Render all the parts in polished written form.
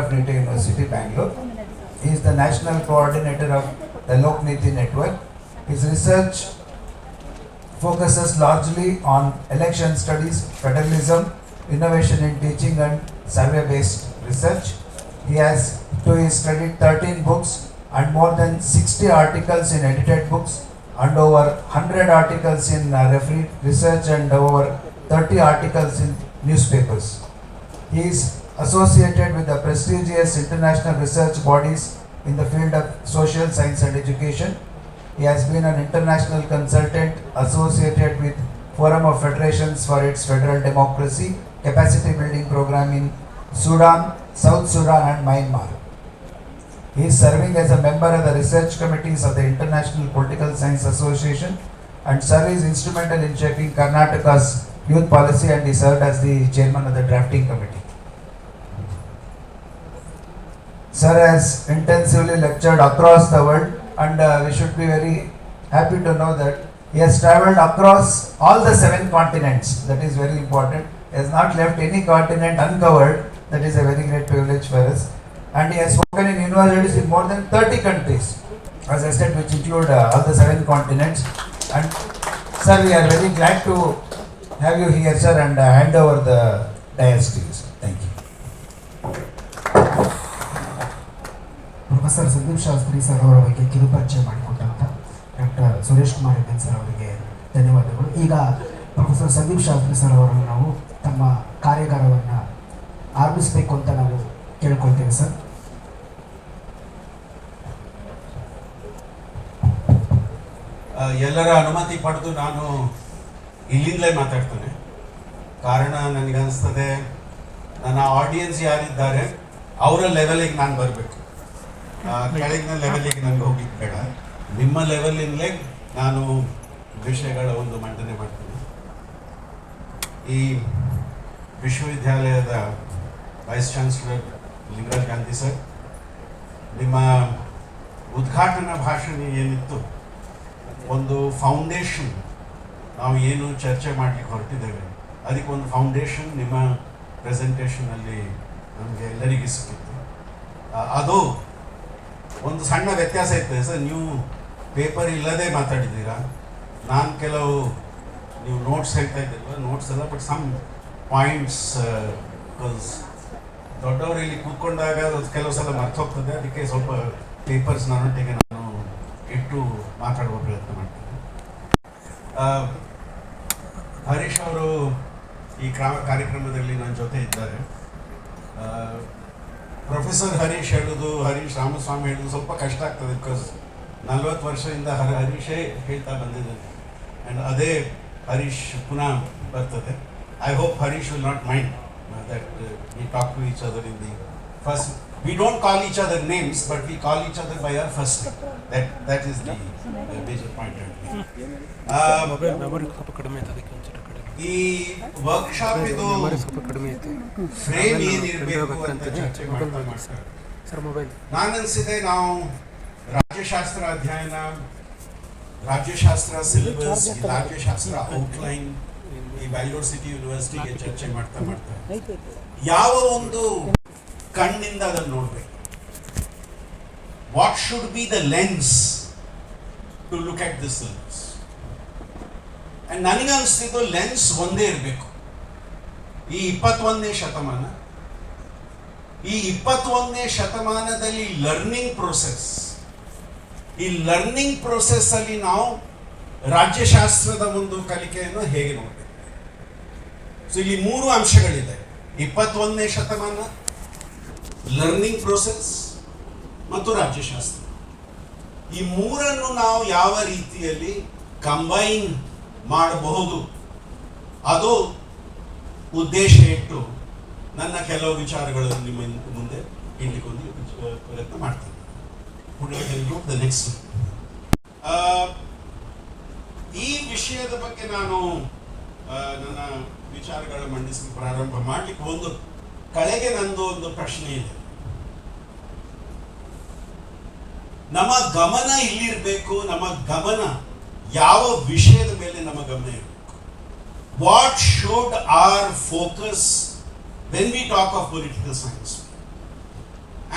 of NITA University, Bangalore. He is the national coordinator of the Lokniti network. His research focuses largely on election studies, federalism, innovation in teaching and survey-based research. He has, to his credit, 13 books and more than 60 articles in edited books and over 100 articles in referee research and over 30 articles in newspapers. He is associated with the prestigious international research bodies in the field of social science and education. He has been an international consultant associated with Forum of Federations for its Federal Democracy Capacity Building Program in Sudan, South Sudan and Myanmar. He is serving as a member of the research committees of the International Political Science Association and Sir is instrumental in shaping Karnataka's youth policy, and he served as the chairman of the drafting committee. Sir has intensively lectured across the world, and we should be very happy to know that he has travelled across all the 7 continents. That is very important. He has not left any continent uncovered. That is a very great privilege for us. And he has spoken in universities in more than 30 countries, as I said, which include all the 7 continents. And sir, we are very glad to have you here, sir, and hand over the dais to you, sir. Thank you. Professor Sandeep Shastri sir ಅವರ ಬಗ್ಗೆ ಕಿರುಪರಿಚಯ ಮಾಡಿಕೊಟ್ಟಂಥ doctor Suresh Kumar N sir ಅವರಿಗೆ ಧನ್ಯವಾದಗಳು. ಈಗ professor Sandeep Shastri sir ಅವರನ್ನು ನಾವು ತಮ್ಮ ಕಾರ್ಯಾಗಾರವನ್ನು ಆರಂಭಿಸಬೇಕು ಅಂತ ನಾವು ಕೇಳ್ಕೊಳ್ತೇವೆ ಸರ್. ಎಲ್ಲರ ಅನುಮತಿ ಪಡೆದು ನಾನು ಇಲ್ಲಿಂದಲೇ ಮಾತಾಡ್ತೇನೆ. ಕಾರಣ ನನಗನ್ನಿಸ್ತದೆ, ನನ್ನ ಆಡಿಯನ್ಸ್ ಯಾರಿದ್ದಾರೆ ಅವರ ಲೆವೆಲಿಗೆ ನಾನು ಬರಬೇಕು. ಕೆಳಗಿನ ಲೆವೆಲಿಗೆ ನನಗೆ ಹೋಗ್ಲಿಕ್ಕೆ ಬೇಡ. ನಿಮ್ಮ ಲೆವೆಲಿಂದಲೇ ನಾನು ವಿಷಯಗಳ ಒಂದು ಮಂಡನೆ ಮಾಡ್ತೀನಿ. ಈ ವಿಶ್ವವಿದ್ಯಾಲಯದ vice chancellor Lingaraj Gandhi sir, ನಿಮ್ಮ ಉದ್ಘಾಟನಾ ಭಾಷಣ ಏನಿತ್ತು, ಒಂದು ಫೌಂಡೇಶನ್, ನಾವು ಏನು ಚರ್ಚೆ ಮಾಡಲಿಕ್ಕೆ ಹೊರಟಿದ್ದೇವೆ ಅದಕ್ಕೆ ಒಂದು ಫೌಂಡೇಶನ್ ನಿಮ್ಮ ಪ್ರೆಸೆಂಟೇಷನಲ್ಲಿ ನಮಗೆ ಎಲ್ಲರಿಗೂ ಸಿಕ್ಕಿತ್ತು. ಅದು ಒಂದು ಸಣ್ಣ ವ್ಯತ್ಯಾಸ ಇರ್ತದೆ ಸರ್. ನೀವು ಪೇಪರ್ ಇಲ್ಲದೆ ಮಾತಾಡಿದ್ದೀರಾ, ನಾನು ಕೆಲವು ನೀವು ನೋಟ್ಸ್ ಹೇಳ್ತಾ ಇದ್ದೀರಲ್ಲ, ನೋಟ್ಸ್ ಎಲ್ಲ, ಬಟ್ ಸಮ್ ಪಾಯಿಂಟ್ಸ್ ಬಿಕಾಸ್ ದೊಡ್ಡವರು ಇಲ್ಲಿ ಕೂತ್ಕೊಂಡಾಗ ಕೆಲವು ಸಲ ಮರ್ತೋಗ್ತದೆ. ಅದಕ್ಕೆ ಸ್ವಲ್ಪ ಪೇಪರ್ಸ್ ನನ್ನೊಟ್ಟಿಗೆ ನಾನು ಇಟ್ಟು ಮಾತಾಡುವ ಪ್ರಯತ್ನ ಮಾಡ್ತೀನಿ. ಹರೀಶ್ ಅವರು ಈ ಕಾರ್ಯಕ್ರಮದಲ್ಲಿ ನನ್ನ ಜೊತೆ ಇದ್ದಾರೆ. ಪ್ರೊಫೆಸರ್ ಹರೀಶ್ ಹೇಳೋದು, ಹರೀಶ್ ರಾಮಸ್ವಾಮಿ ಹೇಳೋದು ಸ್ವಲ್ಪ ಕಷ್ಟ ಆಗ್ತದೆ, ಬಿಕಾಸ್ 40 ವರ್ಷದಿಂದ ಹರೀಶೇ ಹೇಳ್ತಾ ಬಂದಿದ್ದೇನೆ. ಆ್ಯಂಡ್ ಅದೇ ಹರೀಶ್ ಪುನಃ ಬರ್ತದೆ. I hope Harish will not mind that we talk to each other in the first. We don't call each other names, but we call each other by our first name. That is the major point. ಈ workshop ಇದು frame ಏನಿರಬೇಕು ಅಂತ ಚರ್ಚೆ ಮಾಡ್ತಾರೆ. ನಾನನ್ಸಿದೆ ನಾವು ರಾಜ್ಯಶಾಸ್ತ್ರ ಅಧ್ಯಯನ, ರಾಜ್ಯಶಾಸ್ತ್ರ syllabus, ರಾಜ್ಯಶಾಸ್ತ್ರ outline ಈ Bangalore city ಯೂನಿವರ್ಸಿಟಿಗೆ ಚರ್ಚೆ ಮಾಡ್ತಾ ಯಾವ ಒಂದು ಕಣ್ಣಿಂದ ಅದನ್ನು ನೋಡಬೇಕು. What should be the lens to look at this syllabus. And ನನಗನ್ನಿಸ್ತಿದ್ದು ಲೆನ್ಸ್ ಒಂದೇ ಇರಬೇಕು. ಈ 21ನೇ ಶತಮಾನ, ಈ 21ನೇ ಶತಮಾನದಲ್ಲಿ ಲರ್ನಿಂಗ್ ಪ್ರೋಸೆಸ್, ಈ ಲರ್ನಿಂಗ್ ಪ್ರೋಸೆಸ್ ಅಲ್ಲಿ ನಾವು ರಾಜ್ಯಶಾಸ್ತ್ರದ ಒಂದು ಕಲಿಕೆಯನ್ನು ಹೇಗೆ ನೋಡಬೇಕು. ಸೊ ಇಲ್ಲಿ 3 ಅಂಶಗಳಿದೆ: 21ನೇ ಶತಮಾನ, ಲರ್ನಿಂಗ್ ಪ್ರೋಸೆಸ್ ಮತ್ತು ರಾಜ್ಯಶಾಸ್ತ್ರ. ಈ 3ಅನ್ನು ನಾವು ಯಾವ ರೀತಿಯಲ್ಲಿ ಕಂಬೈನ್ ಮಾಡಬಹುದು, ಅದು ಉದ್ದೇಶ ಇಟ್ಟು ನನ್ನ ಕೆಲವು ವಿಚಾರಗಳನ್ನು ನಿಮ್ಮ ಮುಂದೆ ಇಡ್ಲಿಕ್ಕೊಂದು ಪ್ರಯತ್ನ ಮಾಡ್ತೀನಿ. ನೆಕ್ಸ್ಟ್, ಈ ವಿಷಯದ ಬಗ್ಗೆ ನಾನು ನನ್ನ ವಿಚಾರಗಳ ಮಂಡಿಸಲು ಪ್ರಾರಂಭ ಮಾಡಲಿಕ್ಕೆ ಒಂದು ಕಳೆಗೆ ನಂದು ಒಂದು ಪ್ರಶ್ನೆ ಇದೆ. ನಮ್ಮ ಗಮನ ಇಲ್ಲಿರಬೇಕು. ನಮ್ಮ ಗಮನ ಯಾವ ವಿಷಯದ ಮೇಲೆ ನಮ್ಮ ಗಮನ ಇರಬೇಕು? What should our focus when we talk of political science?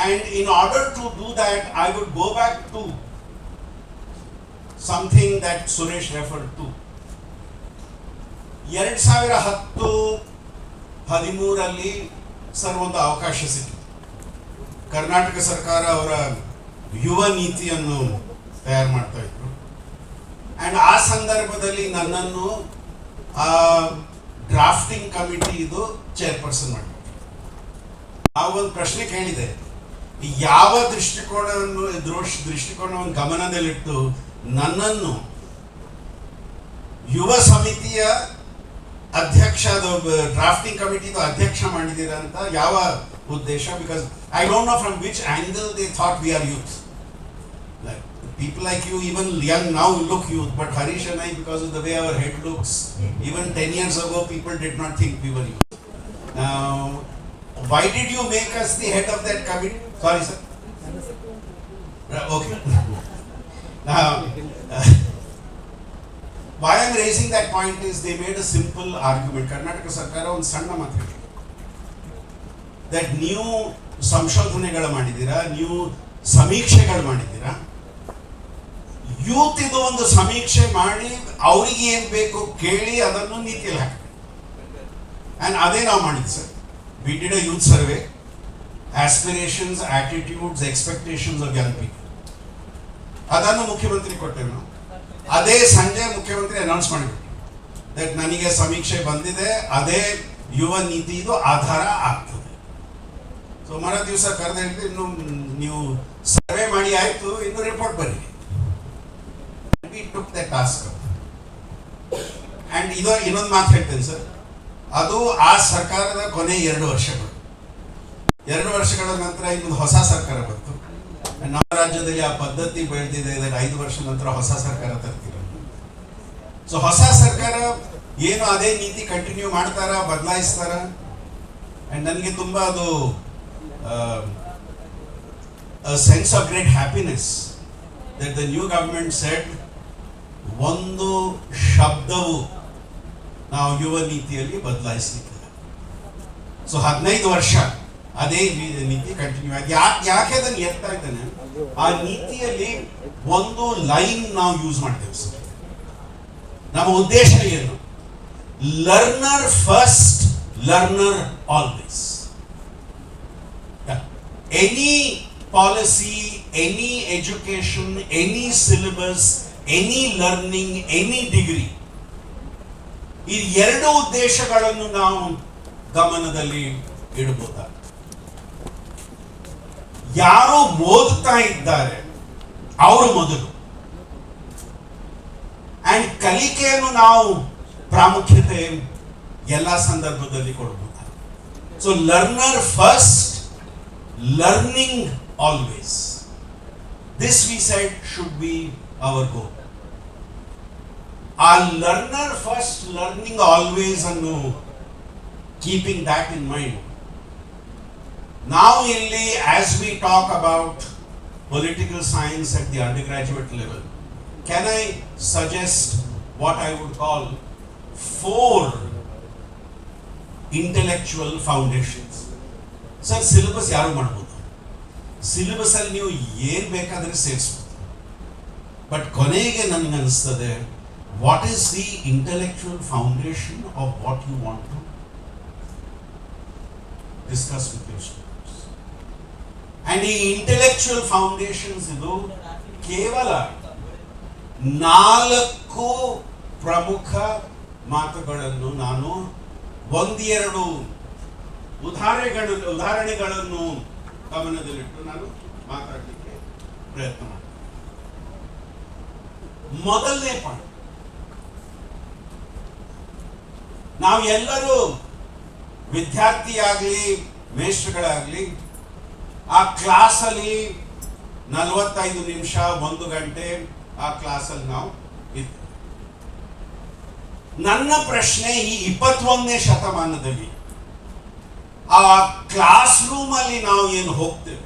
And in order to do that, I would go back to something that Suresh referred to. 2010-13 sir ಒಂದು ಅವಕಾಶ ಸಿಕ್ಕಿತು. ಕರ್ನಾಟಕ ಸರ್ಕಾರ ಅವರ ಯುವ ನೀತಿಯನ್ನು ತಯಾರು ಮಾಡ್ತಾ ಇದ್ರು. ಆ್ಯಂಡ್ ಆ ಸಂದರ್ಭದಲ್ಲಿ ನನ್ನನ್ನು ಡ್ರಾಫ್ಟಿಂಗ್ ಕಮಿಟಿ ಇದು ಚೇರ್ಪರ್ಸನ್ ಮಾಡಿದ್ರು. ನಾವೊಂದು ಪ್ರಶ್ನೆ ಕೇಳಿದೆ, ಯಾವ ದೃಷ್ಟಿಕೋನವನ್ನು ಗಮನದಲ್ಲಿಟ್ಟು ನನ್ನನ್ನು ಯುವ ಸಮಿತಿಯ ಅಧ್ಯಕ್ಷ, ಡ್ರಾಫ್ಟಿಂಗ್ ಕಮಿಟಿದು ಅಧ್ಯಕ್ಷ ಮಾಡಿದ್ದೀರಾ ಅಂತ ಯಾವ ಉದ್ದೇಶ? Because I don't know from which angle they thought we are youth. Like people like you, even young now, look youth, but Harish and I, because of the way our head looks, even 10 years ago people did not think we were youth. Why did you make us the head of that committee? Sorry sir. Okay. Why I am raising that point is they made a simple argument. Karnataka Sarkara ಒಂದು ಸಣ್ಣ ಮಾತು ಹೇಳಿದೆ, that ನೀವು ಸಂಶೋಧನೆಗಳು ಮಾಡಿದ್ದೀರಾ, ನೀವು ಸಮೀಕ್ಷೆಗಳು ಮಾಡಿದ್ದೀರಾ, ಯೂತ್ ಇದು ಒಂದು ಸಮೀಕ್ಷೆ ಮಾಡಿ ಅವ್ರಿಗೆ ಏನ್ ಬೇಕು ಕೇಳಿ ಅದನ್ನು ನೀತಿಯಲ್ಲಿ ಹಾಕಿ. ಅಂಡ್ ಅದೇ ನಾವು ಮಾಡಿದ್ವಿ sir. We did a youth survey, aspirations, attitudes, expectations of Young people. ಅದನ್ನು ಮುಖ್ಯಮಂತ್ರಿ ಕೊಟ್ಟೆವು ನಾವು. ಅದೇ ಸಂಜೆ ಮುಖ್ಯಮಂತ್ರಿ ಅನೌನ್ಸ್ ಮಾಡಿಬಿಟ್ಟು ದಟ್ ನನಗೆ ಸಮೀಕ್ಷೆ ಬಂದಿದೆ, ಅದೇ ಯುವ ನೀತಿ ಇದು ಆಧಾರ ಆಗ್ತದೆ. ಸೊ ಮರ ದಿವಸ ಕರೆದು ಹೇಳಿದ್ರೆ, ಇನ್ನು ನೀವು ಸರ್ವೆ ಮಾಡಿ ಆಯ್ತು, ಇನ್ನು ರಿಪೋರ್ಟ್ ಬರೀ. We took that task up. And ಇನ್ನೊಂದು ಮಾತು ಹೇಳ್ತೇನೆ ಸರ್, ಅದು ಆ ಸರ್ಕಾರದ ಕೊನೆ 2 ವರ್ಷಗಳು. 2 ವರ್ಷಗಳ ನಂತರ ಇನ್ನೊಂದು ಹೊಸ ಸರ್ಕಾರ ಬಂತು. ನಮ್ಮ ರಾಜ್ಯದಲ್ಲಿ ಆ ಪದ್ಧತಿ ಬೆಳೆದಿದೆ, 5 ವರ್ಷ ನಂತರ ಹೊಸ ಸರ್ಕಾರ ತರ್ತಿರೋದು. ಸೊ ಹೊಸ ಸರ್ಕಾರ ಏನು ಅದೇ ನೀತಿ ಕಂಟಿನ್ಯೂ ಮಾಡ್ತಾರ, ಬದಲಾಯಿಸ್ತಾರ? ಅಂಡ್ ನನಗೆ ತುಂಬಾ ಅದು sense of great happiness that the new government shed, ಒಂದು ಶಬ್ದವು ನಾವು ಯುವ ನೀತಿಯಲ್ಲಿ ಬದಲಾಯಿಸಲಿಕ್ಕೆ. ಸೊ 15 ವರ್ಷ ಅದೇ ನೀತಿ ಕಂಟಿನ್ಯೂ ಆಗಿ. ಯಾಕೆ ಅದನ್ನು ಎತ್ತಾ ಇದ್ದಾನೆ, ಆ ನೀತಿಯಲ್ಲಿ ಒಂದು ಲೈನ್ ನಾವು ಯೂಸ್ ಮಾಡ್ತೇವೆ ಸರ್. ನಮ್ಮ ಉದ್ದೇಶ ಏನು? Learner first, learner always. Any policy, any education, any syllabus, any learning, any degree, ಈ 2 ಉದ್ದೇಶಗಳನ್ನು ನಾವು ಗಮನದಲ್ಲಿ ಇಡಬಹುದಾದ. ಯಾರು ಓದುತ್ತಾ ಇದ್ದಾರೆ ಅವರು ಮೊದಲು, ಅಂಡ್ ಕಲಿಕೆಯನ್ನು ನಾವು ಪ್ರಾಮುಖ್ಯತೆ ಎಲ್ಲ ಸಂದರ್ಭದಲ್ಲಿ ಕೊಡಬಹುದು. So learner first, learning always. This we said should be our goal. Our learner first, learning always, and keeping that in mind. Now only as we talk about political science at the undergraduate level, can I suggest what I would call 4 intellectual foundations? Sir, syllabus ಯಾರು ಮಾಡಬಹುದು, syllabus ಅಲ್ಲಿ ನೀವು ಏನ್ ಬೇಕಾದ್ರೆ ಸೇರಿಸಬಹುದು. But ಕೊನೆಗೆ ನನಗೆ ಅನಿಸ್ತದೆ, what is the intellectual foundation of what you want to discuss with your students. And ಈ ಇಂಟೆಲೆಕ್ಚುಯಲ್ ಫೌಂಡೇಶನ್ಸ್ ಇದು ಕೇವಲ 4 ಪ್ರಮುಖ ಮಾತುಗಳನ್ನು ನಾನು 1-2 ಉದಾಹರಣೆಗಳನ್ನು ಗಮನದಲ್ಲಿಟ್ಟು ನಾನು ಮಾತಾಡಲಿಕ್ಕೆ ಪ್ರಯತ್ನ ಮಾಡ್ತೀನಿ. ಮೊದಲನೇ ಪಾಯಿಂಟ್, ನಾವು ಎಲ್ಲರೂ ವಿದ್ಯಾರ್ಥಿಯಾಗಲಿ ಮೇಷ್ಟ್ರುಗಳಾಗಲಿ ಆ ಕ್ಲಾಸಲ್ಲಿ 45 ನಿಮಿಷ 1 ಗಂಟೆ ಆ ಕ್ಲಾಸಲ್ಲಿ ನಾವು ಇದ್ವಿ. ನನ್ನ ಪ್ರಶ್ನೆ, ಈ 21ನೇ ಶತಮಾನದಲ್ಲಿ ಆ ಕ್ಲಾಸ್ ರೂಮ್ ಅಲ್ಲಿ ನಾವು ಏನು ಹೋಗ್ತೇವೆ,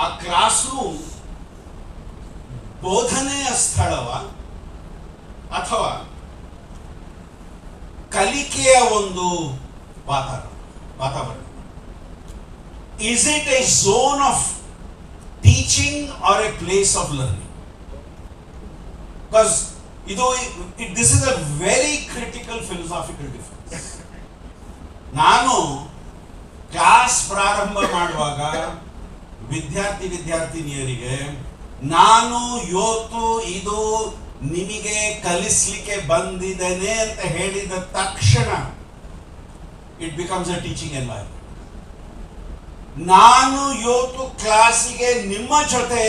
ಆ ಕ್ಲಾಸ್ ರೂಮ್ ಬೋಧನೆಯ ಸ್ಥಳವ ಅಥವಾ ಕಲಿಕೆಯ ಒಂದು ವಾತಾವರಣ? is it a zone of teaching or a place of learning? Because this is a very critical philosophical difference. ನಾನು ಕ್ಲಾಸ್ ಪ್ರಾರಂಭ ಮಾಡುವಾಗ ವಿದ್ಯಾರ್ಥಿನಿಯರಿಗೆ ನಾನು ಇವತ್ತು ಇದು ನಿಮಗೆ ಕಲಿಸ್ಲಿಕ್ಕೆ ಬಂದಿದ್ದೇನೆ ಅಂತ ಹೇಳಿದ ತಕ್ಷಣ it becomes a teaching environment. ನಾನು ಇವತ್ತು ಕ್ಲಾಸಿಗೆ ನಿಮ್ಮ ಜೊತೆ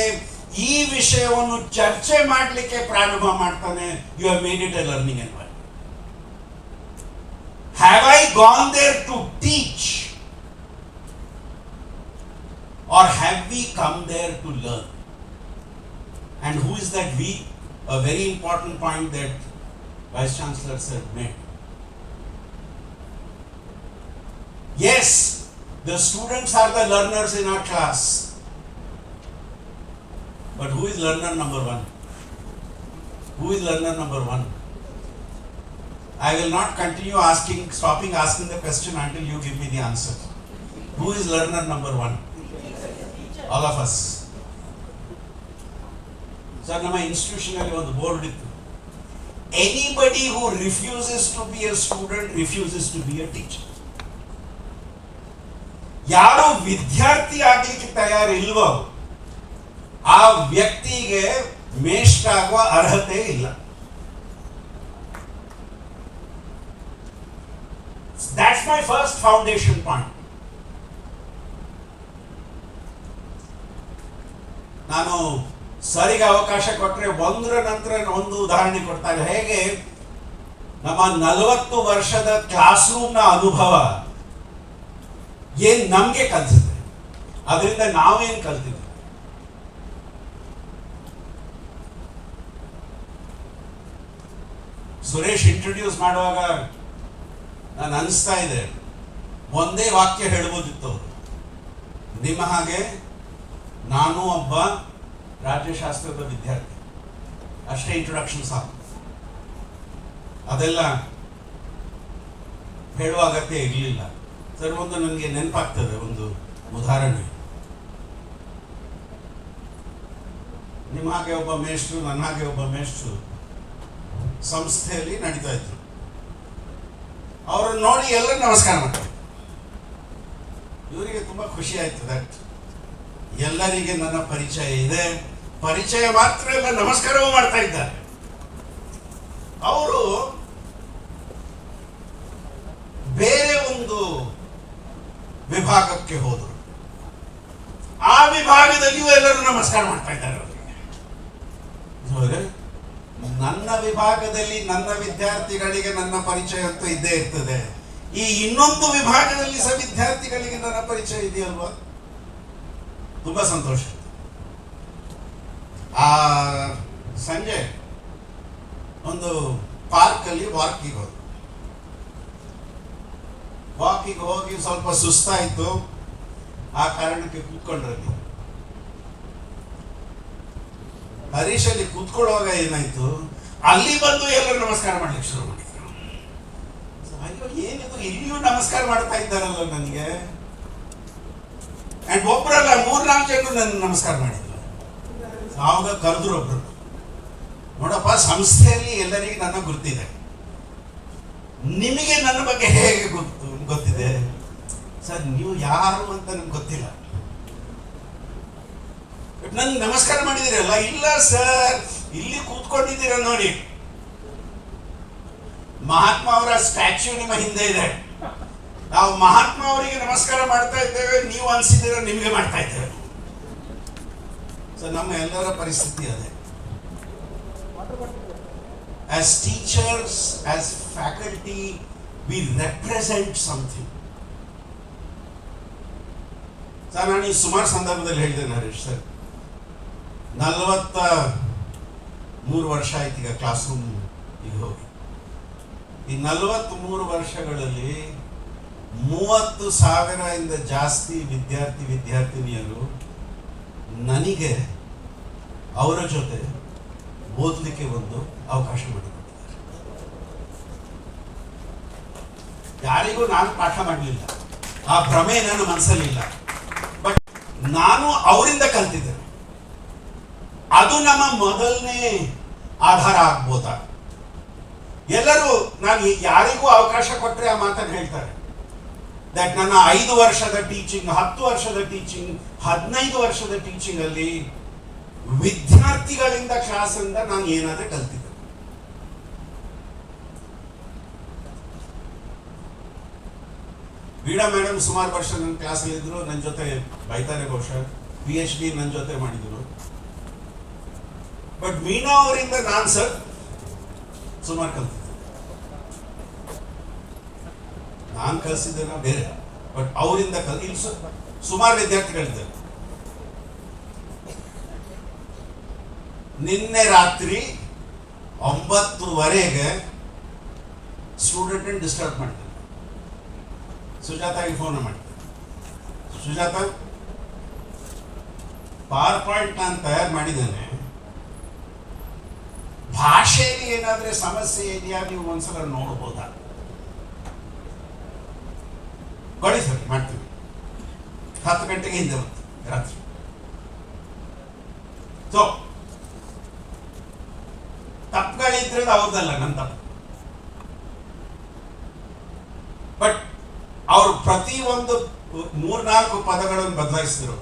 ಈ ವಿಷಯವನ್ನು ಚರ್ಚೆ ಮಾಡಲಿಕ್ಕೆ ಪ್ರಾರಂಭ ಮಾಡ್ತಾನೆ, you have made it a learning environment. Have I gone there to teach or have we come there to learn? And who is that we? A very important point that Vice Chancellor said made. Yes, the students are the learners in our class. But who is learner number one? Who is learner number one? I will not continue stopping asking the question until you give me the answer. Who is learner number one? All of us. Sir, ನಮ್ಮ institution ಅಲ್ಲಿ ಒಂದು board ಇತ್ತು. Anybody who refuses to be a student refuses to be a teacher. ಯಾರು ವಿದ್ಯಾರ್ಥಿ ಆಗಲಿಕ್ಕೆ ತಯಾರಿಲ್ವೋ ಆ ವ್ಯಕ್ತಿಗೆ ಮೇಷ್ಟ್ರ ಆಗುವ ಅರ್ಹತೆ ಇಲ್ಲ. That's my first foundation point. ನಾನು ಸರಿಗೆ ಅವಕಾಶ ಕೊಟ್ಟರೆ ಒಂದರ ನಂತರ ಒಂದು ಉದಾಹರಣೆ ಕೊಡ್ತಾರೆ. ಹೇಗೆ ನಮ್ಮ 40 ವರ್ಷದ ಕ್ಲಾಸ್ ರೂಮ್ ನ ಅನುಭವ ಏನ್ ನಮ್ಗೆ ಕಲಿಸಿದೆ, ಅದರಿಂದ ನಾವೇನ್ ಕಲ್ತಿದ್ವಿ. ಸುರೇಶ್ ಇಂಟ್ರೊಡ್ಯೂಸ್ ಮಾಡುವಾಗ ನಾನು ಅನಿಸ್ತಾ ಇದೆ ಒಂದೇ ವಾಕ್ಯ ಹೇಳ್ಬೋದಿತ್ತು, ನಿಮ್ಮ ಹಾಗೆ ನಾನು ಒಬ್ಬ ರಾಜ್ಯಶಾಸ್ತ್ರದ ವಿದ್ಯಾರ್ಥಿ, ಅಷ್ಟೇ ಇಂಟ್ರೊಡಕ್ಷನ್ ಸಾಕು. ಅದೆಲ್ಲ ಹೇಳುವ ಅಗತ್ಯ ಇರಲಿಲ್ಲ. ಸರ್, ಒಂದು ನನಗೆ ನೆನಪಾಗ್ತದೆ ಒಂದು ಉದಾಹರಣೆ. ನಿಮ್ಮ ಹಾಗೆ ಒಬ್ಬ ಮೇಷ್ಟ್ರು, ನನ್ನ ಹಾಗೆ ಒಬ್ಬ ಮೇಷ್ಟ್ರು ಸಂಸ್ಥೆಯಲ್ಲಿ ನಡೀತಾ ಇದ್ರು. ಅವರನ್ನು ನೋಡಿ ಎಲ್ಲರೂ ನಮಸ್ಕಾರ ಮಾಡ್ತಾರೆ. ಇವರಿಗೆ ತುಂಬಾ ಖುಷಿ ಆಯ್ತು. ದಟ್ ಎಲ್ಲರಿಗೆ ನನ್ನ ಪರಿಚಯ ಇದೆ, ಪರಿಚಯ ಮಾತ್ರ ಇಲ್ಲ, ನಮಸ್ಕಾರವೂ ಮಾಡ್ತಾ ಇದ್ದಾರೆ. ಅವರು ಬೇರೆ ಒಂದು ವಿಭಾಗಕ್ಕೆ ಹೋದರು. ಆ ವಿಭಾಗದಲ್ಲಿಯೂ ಎಲ್ಲರೂ ನಮಸ್ಕಾರ ಮಾಡ್ತಾ ಇದ್ದಾರೆ ಅವರಿಗೆ. ನನ್ನ ವಿಭಾಗದಲ್ಲಿ ನನ್ನ ವಿದ್ಯಾರ್ಥಿಗಳಿಗೆ ನನ್ನ ಪರಿಚಯ ಅಂತೂ ಇದ್ದೇ ಇರ್ತದೆ. ಈ ಇನ್ನೊಂದು ವಿಭಾಗದಲ್ಲಿ ಸಹ ವಿದ್ಯಾರ್ಥಿಗಳಿಗೆ ನನ್ನ ಪರಿಚಯ ಇದೆಯಲ್ವಾ? ತುಂಬಾ ಸಂತೋಷ. ಆ ಸಂಜೆ ಒಂದು ಪಾರ್ಕ್ ಅಲ್ಲಿ ವಾಕಿಂಗ್ ಹೋಗಿ ಸ್ವಲ್ಪ ಸುಸ್ತಾಯ್ತು. ಆ ಕಾರಣಕ್ಕೆ ಕೂತ್ಕೊಂಡ್ರಲ್ಲಿ ಹರೀಶ್ ಅಲ್ಲಿ ಕೂತ್ಕೊಳ್ಳುವಾಗ ಏನಾಯ್ತು, ಅಲ್ಲಿ ಬಂದು ಎಲ್ಲರೂ ನಮಸ್ಕಾರ ಮಾಡ್ಲಿಕ್ಕೆ ಶುರು ಮಾಡಿದ್ರು. ಅಯ್ಯೋ, ಏನಿದು ಇಲ್ಲಿಯೂ ನಮಸ್ಕಾರ ಮಾಡ್ತಾ ಇದ್ದಾರಲ್ಲ ನನಗೆ. ಅಂಡ್ ಒಬ್ಬರಲ್ಲ 3-4 ಜನ ನನ್ನ ನಮಸ್ಕಾರ ಮಾಡಿದ್ರು. ಆವಾಗ ಕರೆದ್ರು ಒಬ್ರು, ನೋಡಪ್ಪ, ಸಂಸ್ಥೆಯಲ್ಲಿ ಎಲ್ಲರಿಗೆ ನನ್ನ ಗುರ್ತಿದೆ, ನಿಮಗೆ ನನ್ನ ಬಗ್ಗೆ ಹೇಗೆ ಗೊತ್ತಿದೆ? ಸರ್, ನೀವು ಯಾರು ಅಂತ ನನ್ಗೆ ಗೊತ್ತಿಲ್ಲ, ನನ್ಗೆ ನಮಸ್ಕಾರ ಮಾಡಿದಿರಲ್ಲ. ಇಲ್ಲ ಸರ್, ಇಲ್ಲಿ ಕೂತ್ಕೊಂಡಿದ್ದೀರ ನೋಡಿ, ಮಹಾತ್ಮ ಅವರ ಸ್ಟ್ಯಾಚ್ಯೂ ನಿಮ್ಮ ಹಿಂದೆ ಇದೆ, ನಾವು ಮಹಾತ್ಮ ಅವರಿಗೆ ನಮಸ್ಕಾರ ಮಾಡ್ತಾ ಇದ್ದೇವೆ, ನೀವು ಅನ್ಸಿದ್ದೀರ ನಿಮಗೆ ಮಾಡ್ತಾ ಇದ್ದೇವೆ. ಸೊ ನಮ್ಮ ಎಲ್ಲರ ಪರಿಸ್ಥಿತಿ ಅದೇ. As teachers, as faculty, we represent something. Sir, ನಾನು ಈ ಸುಮಾರು ಸಂದರ್ಭದಲ್ಲಿ ಹೇಳಿದ್ದೇನೆ ಹರೀಶ್ ಸರ್, 43 ವರ್ಷ ಆಯ್ತು ಈಗ ಕ್ಲಾಸ್ ರೂಮ್ ಈಗ ಹೋಗಿ. ಈ 43 ವರ್ಷಗಳಲ್ಲಿ 30,000 ಜಾಸ್ತಿ ವಿದ್ಯಾರ್ಥಿನಿಯರು ನನಗೆ ಅವರ ಜೊತೆ ಓದಲಿಕ್ಕೆ ಒಂದು ಅವಕಾಶ ಮಾಡಿಕೊಟ್ಟಿದ್ದಾರೆ. ಯಾರಿಗೂ ನಾನು ಪಾಠ ಮಾಡಲಿಲ್ಲ, ಆ ಭ್ರಮೆ ನನ್ನ ಮನಸ್ಸಲ್ಲಿಲ್ಲ. ನಾನು ಅವರಿಂದ ಕಲ್ತಿದ್ದೇನೆ. ಅದು ನಮ್ಮ ಮೊದಲನೇ ಆಧಾರ ಆಗ್ಬೋದಾ? ಎಲ್ಲರೂ ನಾನು ಯಾರಿಗೂ ಅವಕಾಶ ಕೊಟ್ಟರೆ ಆ ಮಾತನ್ನು ಹೇಳ್ತಾರೆ. ದಟ್ ನನ್ನ 5 ವರ್ಷದ ಟೀಚಿಂಗ್, 10 ವರ್ಷದ ಟೀಚಿಂಗ್, 15 ವರ್ಷದ ಟೀಚಿಂಗ್ ಅಲ್ಲಿ ವಿದ್ಯಾರ್ಥಿಗಳಿಂದ ಕ್ಲಾಸಿಂದ ನಾನು ಏನಾದ್ರೆ ಕಲ್ತಿದ್ದೆ. ವೀಣಾ ಮೇಡಮ್ ಸುಮಾರು ವರ್ಷ ನನ್ನ ಕ್ಲಾಸಲ್ಲಿ ಇದ್ರು, ನನ್ನ ಜೊತೆ ಬೈತಾರೆ ಬಹುಶಃ, PhD ನನ್ನ ಜೊತೆ ಮಾಡಿದ್ರು. ಬಟ್ ವೀಣಾ ಅವರಿಂದ ನಾನು ಸರ್ ಸುಮಾರು ಕಲ್ತಿದ್ದೆ. ನಾನು ಕಲಿಸಿದ್ದೇನೆ ಬೇರೆ, ಬಟ್ ಅವರಿಂದ ಇಲ್ಲಿ ಸುಮಾರು ವಿದ್ಯಾರ್ಥಿಗಳಿದ್ದಾರೆ. ನಿನ್ನೆ ರಾತ್ರಿ 9:30 ಸ್ಟೂಡೆಂಟ್ ಡಿಸ್ಟರ್ಬ್ ಮಾಡ್ತಾರೆ. ಸುಜಾತಾಗೆ ಫೋನ್ ಮಾಡ್ತಾರೆ, ಸುಜಾತ ಪವರ್ ಪಾಯಿಂಟ್ ನಾನು ತಯಾರು ಮಾಡಿದ್ದೇನೆ, ಭಾಷೆಯಲ್ಲಿ ಏನಾದ್ರೆ ಸಮಸ್ಯೆ ಇದೆಯಾ ನೀವು ಒಂದ್ಸಲ ನೋಡ್ಬೋದಾ? ಕೊಡಿ ಸರ್, ಮಾಡ್ತೀವಿ. 10 ಗಂಟೆಗೆ ಹಿಂದೆ ಬಂತು ರಾತ್ರಿ. ಸೊ ತಪ್ಪುಗಳಿದ್ರೆ ಅವ್ರದಲ್ಲ, ನನ್ನ ತಪ್ಪು. ಬಟ್ ಅವರು ಪ್ರತಿ ಒಂದು 3-4 ಪದಗಳನ್ನು ಬದಲಾಯಿಸಿದ್ರು.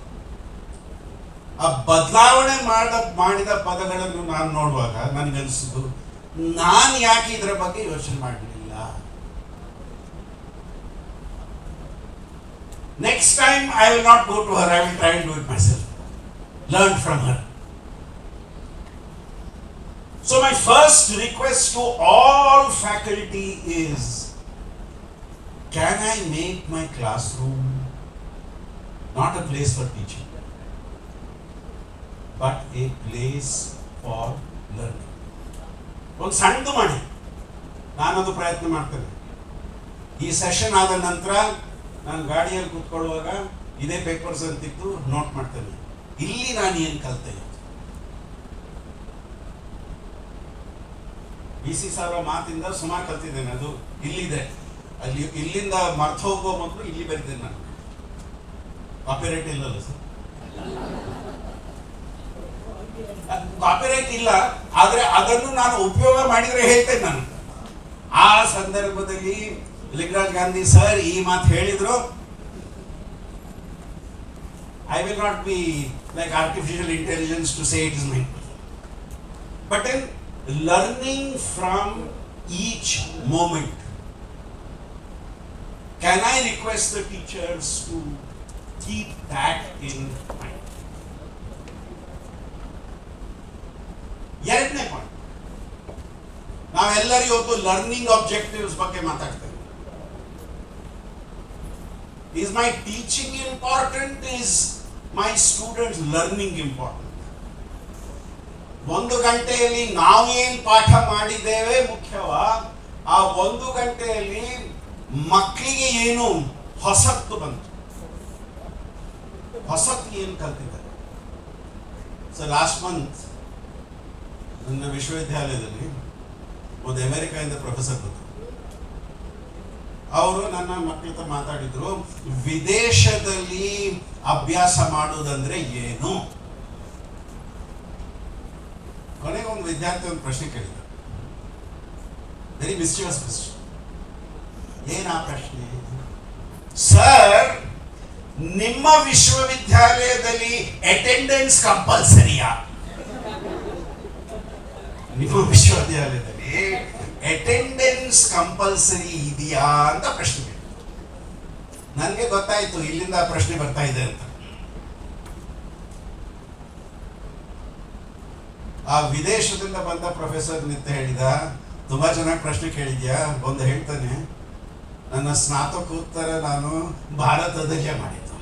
ಆ ಬದಲಾವಣೆ ಮಾಡಿದ ಪದಗಳನ್ನು ನಾನು ನೋಡುವಾಗ ನನಗನ್ಸಿದ್ದು, ನಾನು ಯಾಕೆ ಇದರ ಬಗ್ಗೆ ಯೋಚನೆ ಮಾಡಲಿಲ್ಲ. Next time I will not go to her, I will try and do it myself. Learn from her. So my first request to all faculty is, can I make my classroom not a place for teaching, but a place for learning? ಒಂದು ಸಣ್ಣದು ಮಾಡಿ, ನಾನದು ಪ್ರಯತ್ನ ಮಾಡ್ತೇನೆ. ಈ session ಆದ ನಂತರ ನಾನು ಗಾಡಿಯಲ್ಲಿ ಕೂತ್ಕೊಳ್ಳುವಾಗ ಇದೇ ಪೇಪರ್ಸ್ ಅಂತಿದ್ದು ನೋಟ್ ಮಾಡ್ತೇನೆ, ಇಲ್ಲಿ ನಾನು ಏನು ಕಲಿತೆ. BC ಸರ್ ಮಾತಿಂದ ಸುಮಾರು ಕಲ್ತಿದ್ದೇನೆ, ಅದು ಇಲ್ಲಿದೆ. ಅಲ್ಲಿ ಇಲ್ಲಿಂದ ಮರ್ತು ಹೋಗೋ ಮೊದಲು ಇಲ್ಲಿ ಬರಿದ್ದೇನೆ ನಾನು. ಕಾಪಿರೈಟ್ ಇಲ್ಲಲ್ಲ ಸರ್? ಕಾಪಿರೈಟ್ ಇಲ್ಲ, ಆದ್ರೆ ಅದನ್ನು ನಾನು ಉಪಯೋಗ ಮಾಡಿದ್ರೆ ಹೇಳ್ತೇನೆ ನಾನು. ಆ ಸಂದರ್ಭದಲ್ಲಿ ಲಿಂಗರಾಜ್ ಗಾಂಧಿ ಸರ್ ಈ ಮಾತು ಹೇಳಿದ್ರು. I will not be like artificial intelligence to say it is mine, but in learning from each moment, can I request the teachers to keep that in mind? ಎರಡನೇ ಪಾಯಿಂಟ್, ನಾವೆಲ್ಲರೂ ಇವತ್ತು ಲರ್ನಿಂಗ್ ಆಬ್ಜೆಕ್ಟಿವ್ಸ್ ಬಗ್ಗೆ ಮಾತಾಡ್ತೇವೆ. Is my teaching important? Is my students learning important? 1 ಗಂಟೆಯಲ್ಲಿ ನಾವು ಏನು ಪಾಠ ಮಾಡಿದ್ದೇವೆ ಮುಖ್ಯವಾ, ಆ 1 ಗಂಟೆಯಲ್ಲಿ ಮಕ್ಕಳಿಗೆ ಏನು ಹೊಸತ್ತು ಬಂತು, ಹೊಸತ್ತು ಏನು ಕಲ್ತಿದ್ದಾರೆ. ಸೊ ಲಾಸ್ಟ್ ಮಂತ್ ನನ್ನ ವಿಶ್ವವಿದ್ಯಾಲಯದಲ್ಲಿ ಒಂದು ಅಮೆರಿಕಾದಿಂದ ಪ್ರೊಫೆಸರ್ ಬಂದರು. ಅವರು ನನ್ನ ಮಕ್ಕಳ ಹತ್ರ ಮಾತಾಡಿದ್ರು, ವಿದೇಶದಲ್ಲಿ ಅಭ್ಯಾಸ ಮಾಡುವುದಂದ್ರೆ ಏನು. ಕೊನೆಗೆ ಒಂದು ವಿದ್ಯಾರ್ಥಿ ಒಂದು ಪ್ರಶ್ನೆ ಕೇಳಿದ, ವೆರಿ ಮಿಸ್ಚಿವಸ್ ಕ್ವೆಶ್ಚನ್. ಏನ ಪ್ರಶ್ನೆ? ಸರ್, ನಿಮ್ಮ ವಿಶ್ವವಿದ್ಯಾಲಯದಲ್ಲಿ ಅಟೆಂಡೆನ್ಸ್ ಕಂಪಲ್ಸರಿಯಾ? ನಿಮ್ಮ ವಿಶ್ವವಿದ್ಯಾಲಯದಲ್ಲಿ ಅಟೆಂಡೆನ್ಸ್ ಕಂಪಲ್ಸರಿ ಇದೆಯಾ ಅಂತ ಪ್ರಶ್ನೆ. ನನಗೆ ಗೊತ್ತಾಯ್ತು ಇಲ್ಲಿಂದ ಪ್ರಶ್ನೆ ಬರ್ತಾ ಇದೆ ಅಂತ. ಆ ವಿದೇಶದಿಂದ ಬಂದ ಪ್ರೊಫೆಸರ್ ನಿಂತ ಹೇಳಿದ, ತುಂಬಾ ಚೆನ್ನಾಗಿ ಪ್ರಶ್ನೆ ಕೇಳಿದ್ಯಾ. ಒಂದು ಹೇಳ್ತಾನೆ, ನನ್ನ ಸ್ನಾತಕೋತ್ತರ ನಾನು ಭಾರತದಲ್ಲೇ ಮಾಡಿದ್ದು.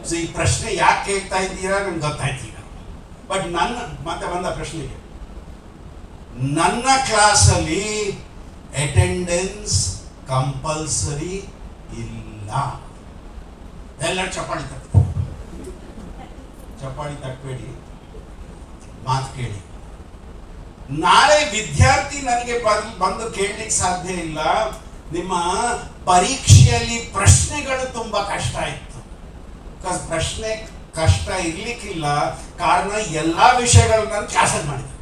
ಸೊ ಈ ಪ್ರಶ್ನೆ ಯಾಕೆ ಕೇಳ್ತಾ ಇದ್ದೀರಾ ನನ್ಗೆ ಗೊತ್ತಾಯ್ತು ಈಗ. ಬಟ್ ಮತ್ತೆ ಬಂದ ಪ್ರಶ್ನೆಗೆ, ನನ್ನ ಕ್ಲಾಸಲ್ಲಿ ಅಟೆಂಡೆನ್ಸ್ ಕಂಪಲ್ಸರಿ ಇಲ್ಲ. ಎಲ್ಲರೂ ಚಪ್ಪಾಳಿ ತಕ್ಕಬೇಡಿ, ಮಾತು ಕೇಳಿ. ನಾಳೆ ವಿದ್ಯಾರ್ಥಿ ನನಗೆ ಬಂದು ಕೇಳಲಿಕ್ಕೆ ಸಾಧ್ಯ ಇಲ್ಲ, ನಿಮ್ಮ ಪರೀಕ್ಷೆಯಲ್ಲಿ ಪ್ರಶ್ನೆಗಳು ತುಂಬಾ ಕಷ್ಟ ಇತ್ತು, ಪ್ರಶ್ನೆ ಕಷ್ಟ ಇರ್ಲಿಕ್ಕಿಲ್ಲ, ಕಾರಣ ಎಲ್ಲಾ ವಿಷಯಗಳನ್ನ ನಾನು ಕ್ಲಾಸಲ್ಲಿ ಮಾಡಿದೆ.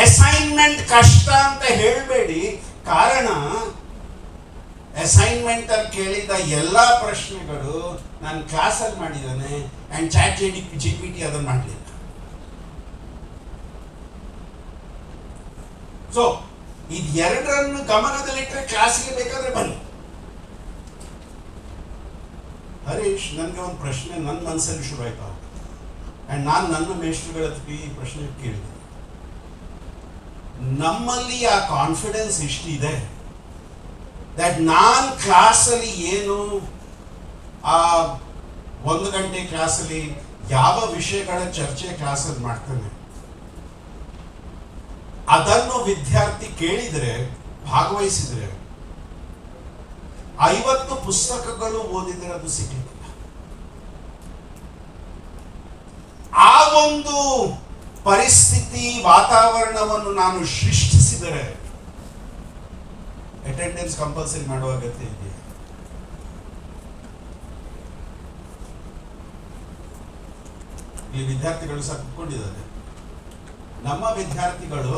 ಅಸೈನ್ಮೆಂಟ್ ಕಷ್ಟ ಅಂತ ಹೇಳಬೇಡಿ, ಕಾರಣ ಅಸೈನ್ಮೆಂಟ್ ಅಲ್ಲಿ ಕೇಳಿದ ಎಲ್ಲಾ ಪ್ರಶ್ನೆಗಳು ನಾನು ಕ್ಲಾಸಲ್ಲಿ ಮಾಡಿದ್ದಾನೆ ಅಂಡ್ ಚಾಟ್ GPT ಅದನ್ನು ಮಾಡಲಿಲ್ಲ. ಸೊ ಇದೆರಡರನ್ನು ಗಮನದಲ್ಲಿಟ್ಟರೆ ಕ್ಲಾಸಿಗೆ ಬೇಕಾದ್ರೆ ಬನ್ನಿ. ಹರೀಶ್, ನನಗೆ ಒಂದು ಪ್ರಶ್ನೆ ನನ್ನ ಮನಸ್ಸಲ್ಲಿ ಶುರು ಆಯ್ತಾ ಅಂಡ್ ನಾನು ನನ್ನ ಮೇಷ್ಟ್ರುಗಳ ಹತ್ರ ಈ ಪ್ರಶ್ನೆ ಕೇಳಿದೆ. ನಮ್ಮಲ್ಲಿ ಆ ಕಾನ್ಫಿಡೆನ್ಸ್ ಇಷ್ಟಿದೆ ದಟ್ ನಾನು ಕ್ಲಾಸಲ್ಲಿ ಏನು ಆ 1 ಗಂಟೆ ಕ್ಲಾಸಲ್ಲಿ ಯಾವ ವಿಷಯಗಳ ಚರ್ಚೆ ಕ್ಲಾಸಲ್ಲಿ ಮಾಡ್ತಾನೆ ಅದನ್ನು ವಿದ್ಯಾರ್ಥಿ ಕೇಳಿದರೆ, ಭಾಗವಹಿಸಿದರೆ 50 ಪುಸ್ತಕಗಳು ಓದಿದರೆ ಅದು ಸಿಗಲಿಲ್ಲ. ಆ ಒಂದು ಪರಿಸ್ಥಿತಿ ವಾತಾವರಣವನ್ನು ನಾನು ಸೃಷ್ಟಿಸಿದರೆ ಅಟೆಂಡೆನ್ಸ್ ಕಂಪಲ್ಸರಿ ಮಾಡುವ ಅಗತ್ಯ ಇದೆ. ಈ ವಿದ್ಯಾರ್ಥಿಗಳು ಸಹ ಕೂತ್ಕೊಂಡಿದ್ದಾರೆ. ನಮ್ಮ ವಿದ್ಯಾರ್ಥಿಗಳು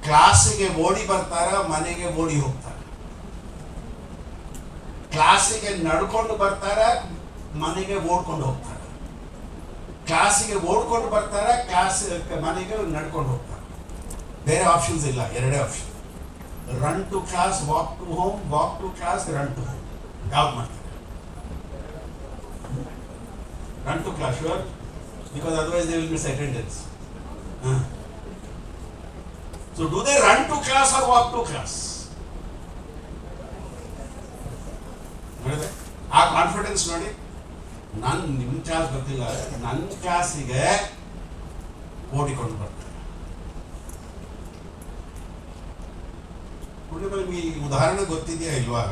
ಕ್ಲಾಸಿಗೆ ಓಡಿ ಬರ್ತಾರ, ಮನೆಗೆ ಓಡಿ ಹೋಗ್ತಾರೆ. ಕ್ಲಾಸಿಗೆ ನಡ್ಕೊಂಡು ಬರ್ತಾರ, ಮನೆಗೆ ಓಡ್ಕೊಂಡು ಹೋಗ್ತಾರೆ. ಕ್ಲಾಸಿಗೆ ಓಡ್ಕೊಂಡು ಬರ್ತಾರ, ಮನೆಗೆ ನಡ್ಕೊಂಡು ಹೋಗ್ತಾರೆ. ಬೇರೆ ಆಪ್ಷನ್ಸ್ ಇಲ್ಲ, ಎರಡೇ option. Run to class, walk to home, walk to class, run to home. ಯಾವ್ದು ಮಾಡ್ತಾರೆ? Run to class, sure, because otherwise they will miss attendance. So do they run to class or walk to class? ಆ confidence ನೋಡಿ. ನಾನು ನಿಮ್ಮ class ಗೊತ್ತಿಲ್ಲ, ನನ್ನ ಕ್ಲಾಸಿಗೆ ಓಡಿಕೊಂಡು ಬರ್ತಾರೆ. ನಿಮಗೆ ಈ ಉದಾಹರಣೆ ಗೊತ್ತಿದೆಯಾ ಇಲ್ವಾ?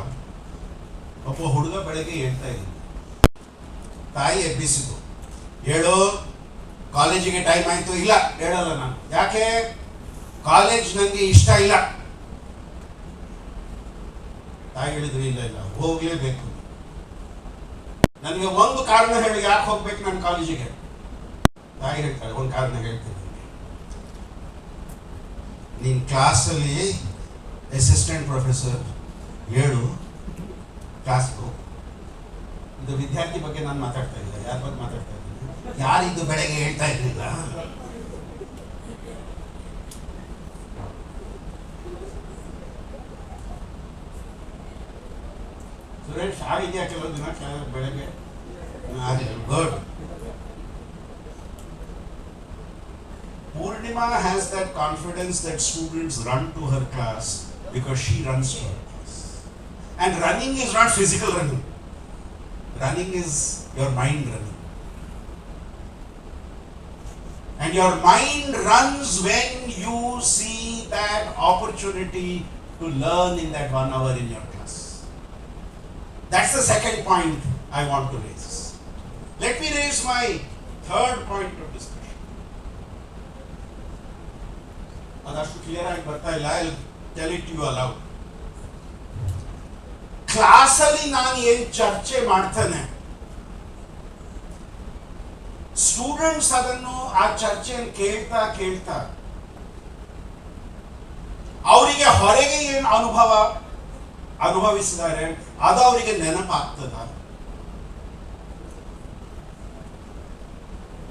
ಒಬ್ಬ ಹುಡುಗ ಬೆಳಗ್ಗೆ ಹೇಳ್ತಾ ಇದ್ದೀನಿ, ತಾಯಿ ಎಬ್ಬಿಸಿದ್ದು, ಹೇಳು ಕಾಲೇಜಿಗೆ ಟೈಮ್ ಆಯ್ತು. ಇಲ್ಲ, ಹೇಳಲ್ಲ ನಾನು. ಯಾಕೆ? ಕಾಲೇಜ್ ನನಗೆ ಇಷ್ಟ ಇಲ್ಲ. ತಾಯಿ ಹೇಳಿದ್ರು, ಇಲ್ಲ ಇಲ್ಲ ಹೋಗ್ಲೇಬೇಕು. ನನಗೆ ಒಂದು ಕಾರಣ ಹೇಳಿ ಯಾಕೆ ಹೋಗ್ಬೇಕು ನಾನು ಕಾಲೇಜಿಗೆ. ತಾಯಿ ಹೇಳ್ತಾಳೆ, ಒಂದು ಕಾರಣ ಹೇಳ್ತೀನಿ. ನೀನ್ ಕ್ಲಾಸಲ್ಲಿ ಅಸಿಸ್ಟೆಂಟ್ ಪ್ರೊಫೆಸರ್, ಹೇಳು ಕ್ಲಾಸ್. ಇದು ವಿದ್ಯಾರ್ಥಿ ಬಗ್ಗೆ ನಾನು ಮಾತಾಡ್ತಾ ಇಲ್ಲ, ಯಾರ ಬಗ್ಗೆ ಮಾತಾಡ್ತಾ ಇದ್ದೀನಿ? ಯಾರಿದ್ದು ಬೆಳಗ್ಗೆ ಹೇಳ್ತಾ ಇರ್ಲಿಲ್ಲ. ಸುರೇಶ್ ಆಗಿದೆಯಾ ಕೆಲವು ದಿನ ಬೆಳಗ್ಗೆ? Good. Purnima has that confidence that students run to her class because she runs to her class. And running is not physical running. Running is your mind running. And your mind runs when you see that opportunity to learn in that 1 hour in your class. That's the second point I want to raise. Let me raise my third point of discussion. ಅದಷ್ಟು clear ಆಗಿ ಬರ್ತಾ ಇಲ್ಲ. I'll tell it to you aloud. ಕ್ಲಾಸಲ್ಲಿ ನಾನು ಏನ್ ಚರ್ಚೆ ಮಾಡ್ತಾನೆ, students ಅದನ್ನು ಆ ಚರ್ಚೆಯನ್ನು ಕೇಳ್ತಾ ಕೇಳ್ತಾ ಅವರಿಗೆ ಹೊರಗೆ ಏನು ಅನುಭವಿಸಿದ್ದಾರೆ ಅದು ಅವರಿಗೆ ನೆನಪಾಗ್ತದ?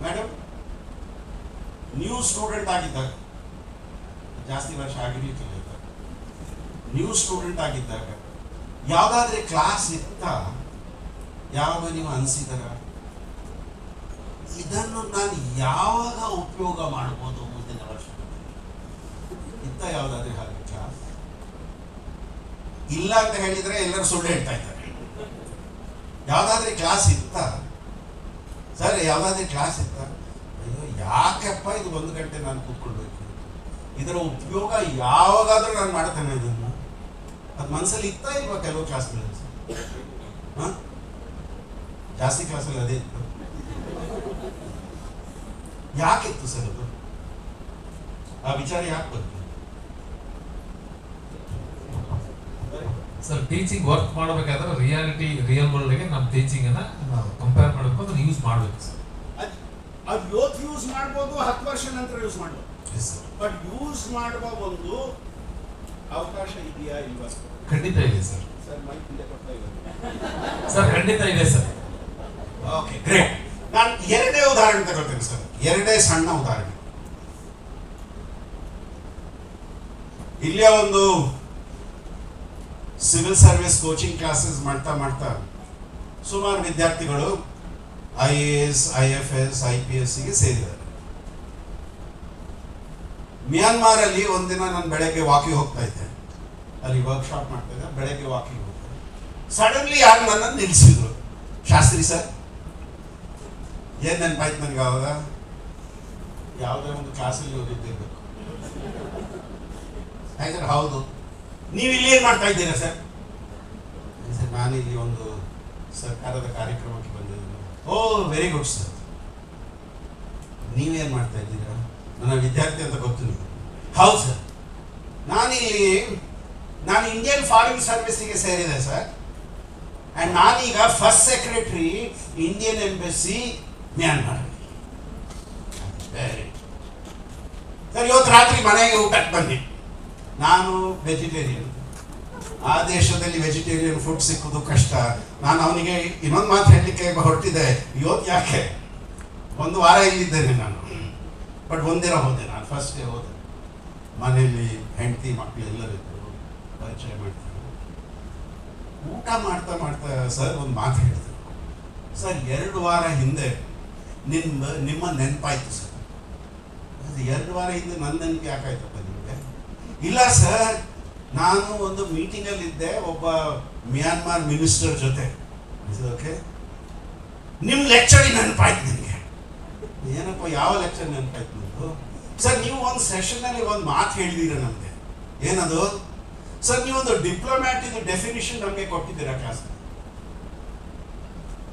ಮೇಡಮ್, ನ್ಯೂ ಸ್ಟೂಡೆಂಟ್ ಆಗಿದ್ದಾಗ, ಜಾಸ್ತಿ ವರ್ಷ ಆಗಿರ್ಲಿಕ್ಕಿಲ್ಲ, ನ್ಯೂ ಸ್ಟೂಡೆಂಟ್ ಆಗಿದ್ದಾಗ ಯಾವ್ದಾದ್ರೆ ಕ್ಲಾಸ್ ಇತ್ತ, ಯಾವಾಗ ನೀವು ಅನಿಸಿದಾರ ಇದನ್ನು ನಾನು ಯಾವಾಗ ಉಪಯೋಗ ಮಾಡ್ಬೋದು ಮುಂದಿನ ವರ್ಷ ಇತ್ತ? ಯಾವ್ದಾದ್ರೆ ಹಾಗೆ ಕ್ಲಾಸ್ ಇಲ್ಲ ಅಂತ ಹೇಳಿದ್ರೆ ಎಲ್ಲರೂ ಸುಳ್ಳು ಹೇಳ್ತಾ ಇದ್ದಾರೆ. ಯಾವ್ದಾದ್ರೆ ಕ್ಲಾಸ್ ಇತ್ತ ಸರ್, ಯಾವ್ದಾದ್ರೆ ಕ್ಲಾಸ್ ಇತ್ತ, ಅಯ್ಯೋ ಯಾಕಪ್ಪ ಇದು 1 ಗಂಟೆ ನಾನು ಕೂತ್ಕೊಳ್ಬೇಕು, ಇದರ ಉಪಯೋಗ ಯಾವಾಗಾದ್ರೂ ನಾನು ಮಾಡ್ತೇನೆ, ಇದನ್ನು ಅದು ಮನಸ್ಸಲ್ಲಿ ಇತ್ತಾ ಇಲ್ವಾ? ಕೆಲವು ಕ್ಲಾಸ್ಗಳಲ್ಲಿ ಜಾಸ್ತಿ ಕ್ಲಾಸಲ್ಲಿ ಅದೇ ಇತ್ತು. ಯಾಕಿತ್ತು ಸರ್ ಅದು? ಆ ವಿಚಾರ ಯಾಕೆ ಬಂತು? ಸರ್ ಟೀಚಿಂಗ್ ವರ್ಕ್ ಮಾಡಬೇಕಾದ್ರೆ ರಿಯಲ್ ವರ್ಲ್ಡ್ಗೆ ನಮ್ಮ ಟೀಚಿಂಗನ್ನು ನಾವು ಕಂಪೇರ್ ಮಾಡಬೇಕು, ಅದನ್ನು ಯೂಸ್ ಮಾಡಬೇಕು ಸರ್. ಅದು ಇವತ್ತು ಯೂಸ್ ಮಾಡ್ಬೋದು, 10 ವರ್ಷ ನಂತರ ಯೂಸ್ ಮಾಡ್ಬೋದು. ಬಟ್ ಯೂಸ್ ಮಾಡುವ ಒಂದು ಅವಕಾಶ ಇದೆಯಾ ಇಲ್ವಾ? ಖಂಡಿತ ಇದೆ ಸರ್. ಸರ್ ಮೈಕ್ ಹಿಂದೆ ಕೊಡ್ತಾ ಇದ್ದಾರೆ ಸರ್, ಖಂಡಿತ ಇದೆ ಸರ್. Okay, great. ನಾನು ಎರಡೇ ಉದಾಹರಣೆ ತಗೊಳ್ತೇನೆ ಸರ್, ಎರಡೇ ಸಣ್ಣ ಉದಾಹರಣೆ. ಇಲ್ಲೇ ಒಂದು ಸಿವಿಲ್ ಸರ್ವಿಸ್ ಕೋಚಿಂಗ್ ಕ್ಲಾಸಸ್ ಮಾಡ್ತಾ ಸುಮಾರು ವಿದ್ಯಾರ್ಥಿಗಳು IAS, IFS, IPS ಗೆ ಸೇರಿದ್ದಾರೆ. ಮ್ಯಾನ್ಮಾರ್ ಅಲ್ಲಿ ಒಂದಿನ ನಾನು ಬೆಳಗ್ಗೆ ವಾಕಿಂಗ್ ಹೋಗ್ತಾ ಇದ್ದೆ, ಅಲ್ಲಿ ವರ್ಕ್ಶಾಪ್ ಮಾಡ್ತಾ ಇದ್ದೆ, ಬೆಳಗ್ಗೆ ವಾಕಿಂಗ್ ಹೋಗ್ತಾ ಸಡನ್ಲಿ ಯಾರು ನನ್ನನ್ನು ನಿಲ್ಲಿಸಿದ್ರು. ಶಾಸ್ತ್ರಿ ಸರ್, ಏನ್ ನೆನಪಾಯ್ತು ನನಗೆ ಅವಾಗ, ಯಾವುದೇ ಒಂದು ಕ್ಲಾಸಲ್ಲಿ ಓದಿದ್ದಿರ್ಬೇಕು. ಸರ್ ಹೌದು, ನೀವು ಇಲ್ಲಿ ಏನ್ ಮಾಡ್ತಾ ಇದ್ದೀರಾ ಸರ್? ಸರ್ ನಾನಿಲ್ಲಿ ಒಂದು ಸರ್ಕಾರದ ಕಾರ್ಯಕ್ರಮಕ್ಕೆ ಬಂದಿದ್ದೀನಿ. ಓ ವೆರಿ ಗುಡ್ ಸರ್. ನೀವೇನ್ ಮಾಡ್ತಾ ಇದ್ದೀರಾ? ನನ್ನ ವಿದ್ಯಾರ್ಥಿ ಅಂತ ಗೊತ್ತು ನೀವು. ಹೌದು ಸರ್, ನಾನು ಇಂಡಿಯನ್ ಫಾರಿನ್ ಸರ್ವಿಸ್ಗೆ ಸೇರಿದೆ ಸರ್, ಅಂಡ್ ನಾನೀಗ first secretary Indian embassy Myanmar. Sir ಇವತ್ತು ರಾತ್ರಿ ಮನೆಗೆ ಊಟಕ್ಕೆ ಬನ್ನಿ. ನಾನು ವೆಜಿಟೇರಿಯನ್, ಆ ದೇಶದಲ್ಲಿ ವೆಜಿಟೇರಿಯನ್ ಫುಡ್ ಸಿಕ್ಕುದು ಕಷ್ಟ. ನಾನು ಅವನಿಗೆ ಇನ್ನೊಂದು ಮಾತು ಹೇಳಲಿಕ್ಕೆ ಹೊರಟಿದ್ದೆ, ಇವತ್ತು ಯಾಕೆ, ಒಂದು ವಾರ ಇಲ್ಲಿದ್ದೇನೆ ನಾನು, ಬಟ್ ಒಂದಿನ ಹೋದೆ. ನಾನು ಫಸ್ಟ್ ಡೇ ಹೋದೆ, ಮನೆಯಲ್ಲಿ ಹೆಂಡತಿ ಮಕ್ಕಳು ಎಲ್ಲರಿದ್ದರು, ಪರಿಚಯ ಮಾಡ್ತಾರೆ. ಊಟ ಮಾಡ್ತಾ ಸರ್ ಒಂದು ಮಾತು ಹೇಳಿದ್ರು. ಸರ್ 2 ವಾರ ಹಿಂದೆ ನಿಮ್ಮ ನೆನಪಾಯ್ತು ಸರ್. 2 ವಾರ ಹಿಂದೆ ನನ್ನ ನೆನಪು ಯಾಕಾಯ್ತಪ್ಪ ನಿಮಗೆ? ಇಲ್ಲ ಸರ್, ನಾನು ಒಂದು ಮೀಟಿಂಗಲ್ಲಿ ಇದ್ದೆ ಒಬ್ಬ ಮ್ಯಾನ್ಮಾರ್ ಮಿನಿಸ್ಟರ್ ಜೊತೆ. ಓಕೆ, ನಿಮ್ಮ ಲೆಕ್ಚರ್ ನೆನಪಾಯ್ತು ನನಗೆ. ಏನಪ್ಪ, ಯಾವ ಲೆಕ್ಚರ್ ನೆನಪಾಯ್ತು ನಿಮ್ಮದು? ಸರ್ ನೀವು ಒಂದು ಸೆಷನ್ನಲ್ಲಿ ಒಂದು ಮಾತು ಹೇಳಿದೀರ ನಮಗೆ. ಏನದು? ಸರ್ ನೀವೊಂದು ಡಿಪ್ಲೊಮ್ಯಾಟ್ ಇದು ಡೆಫಿನಿಷನ್ ನಮಗೆ ಕೊಟ್ಟಿದ್ದೀರಾ ಕ್ಲಾಸ್.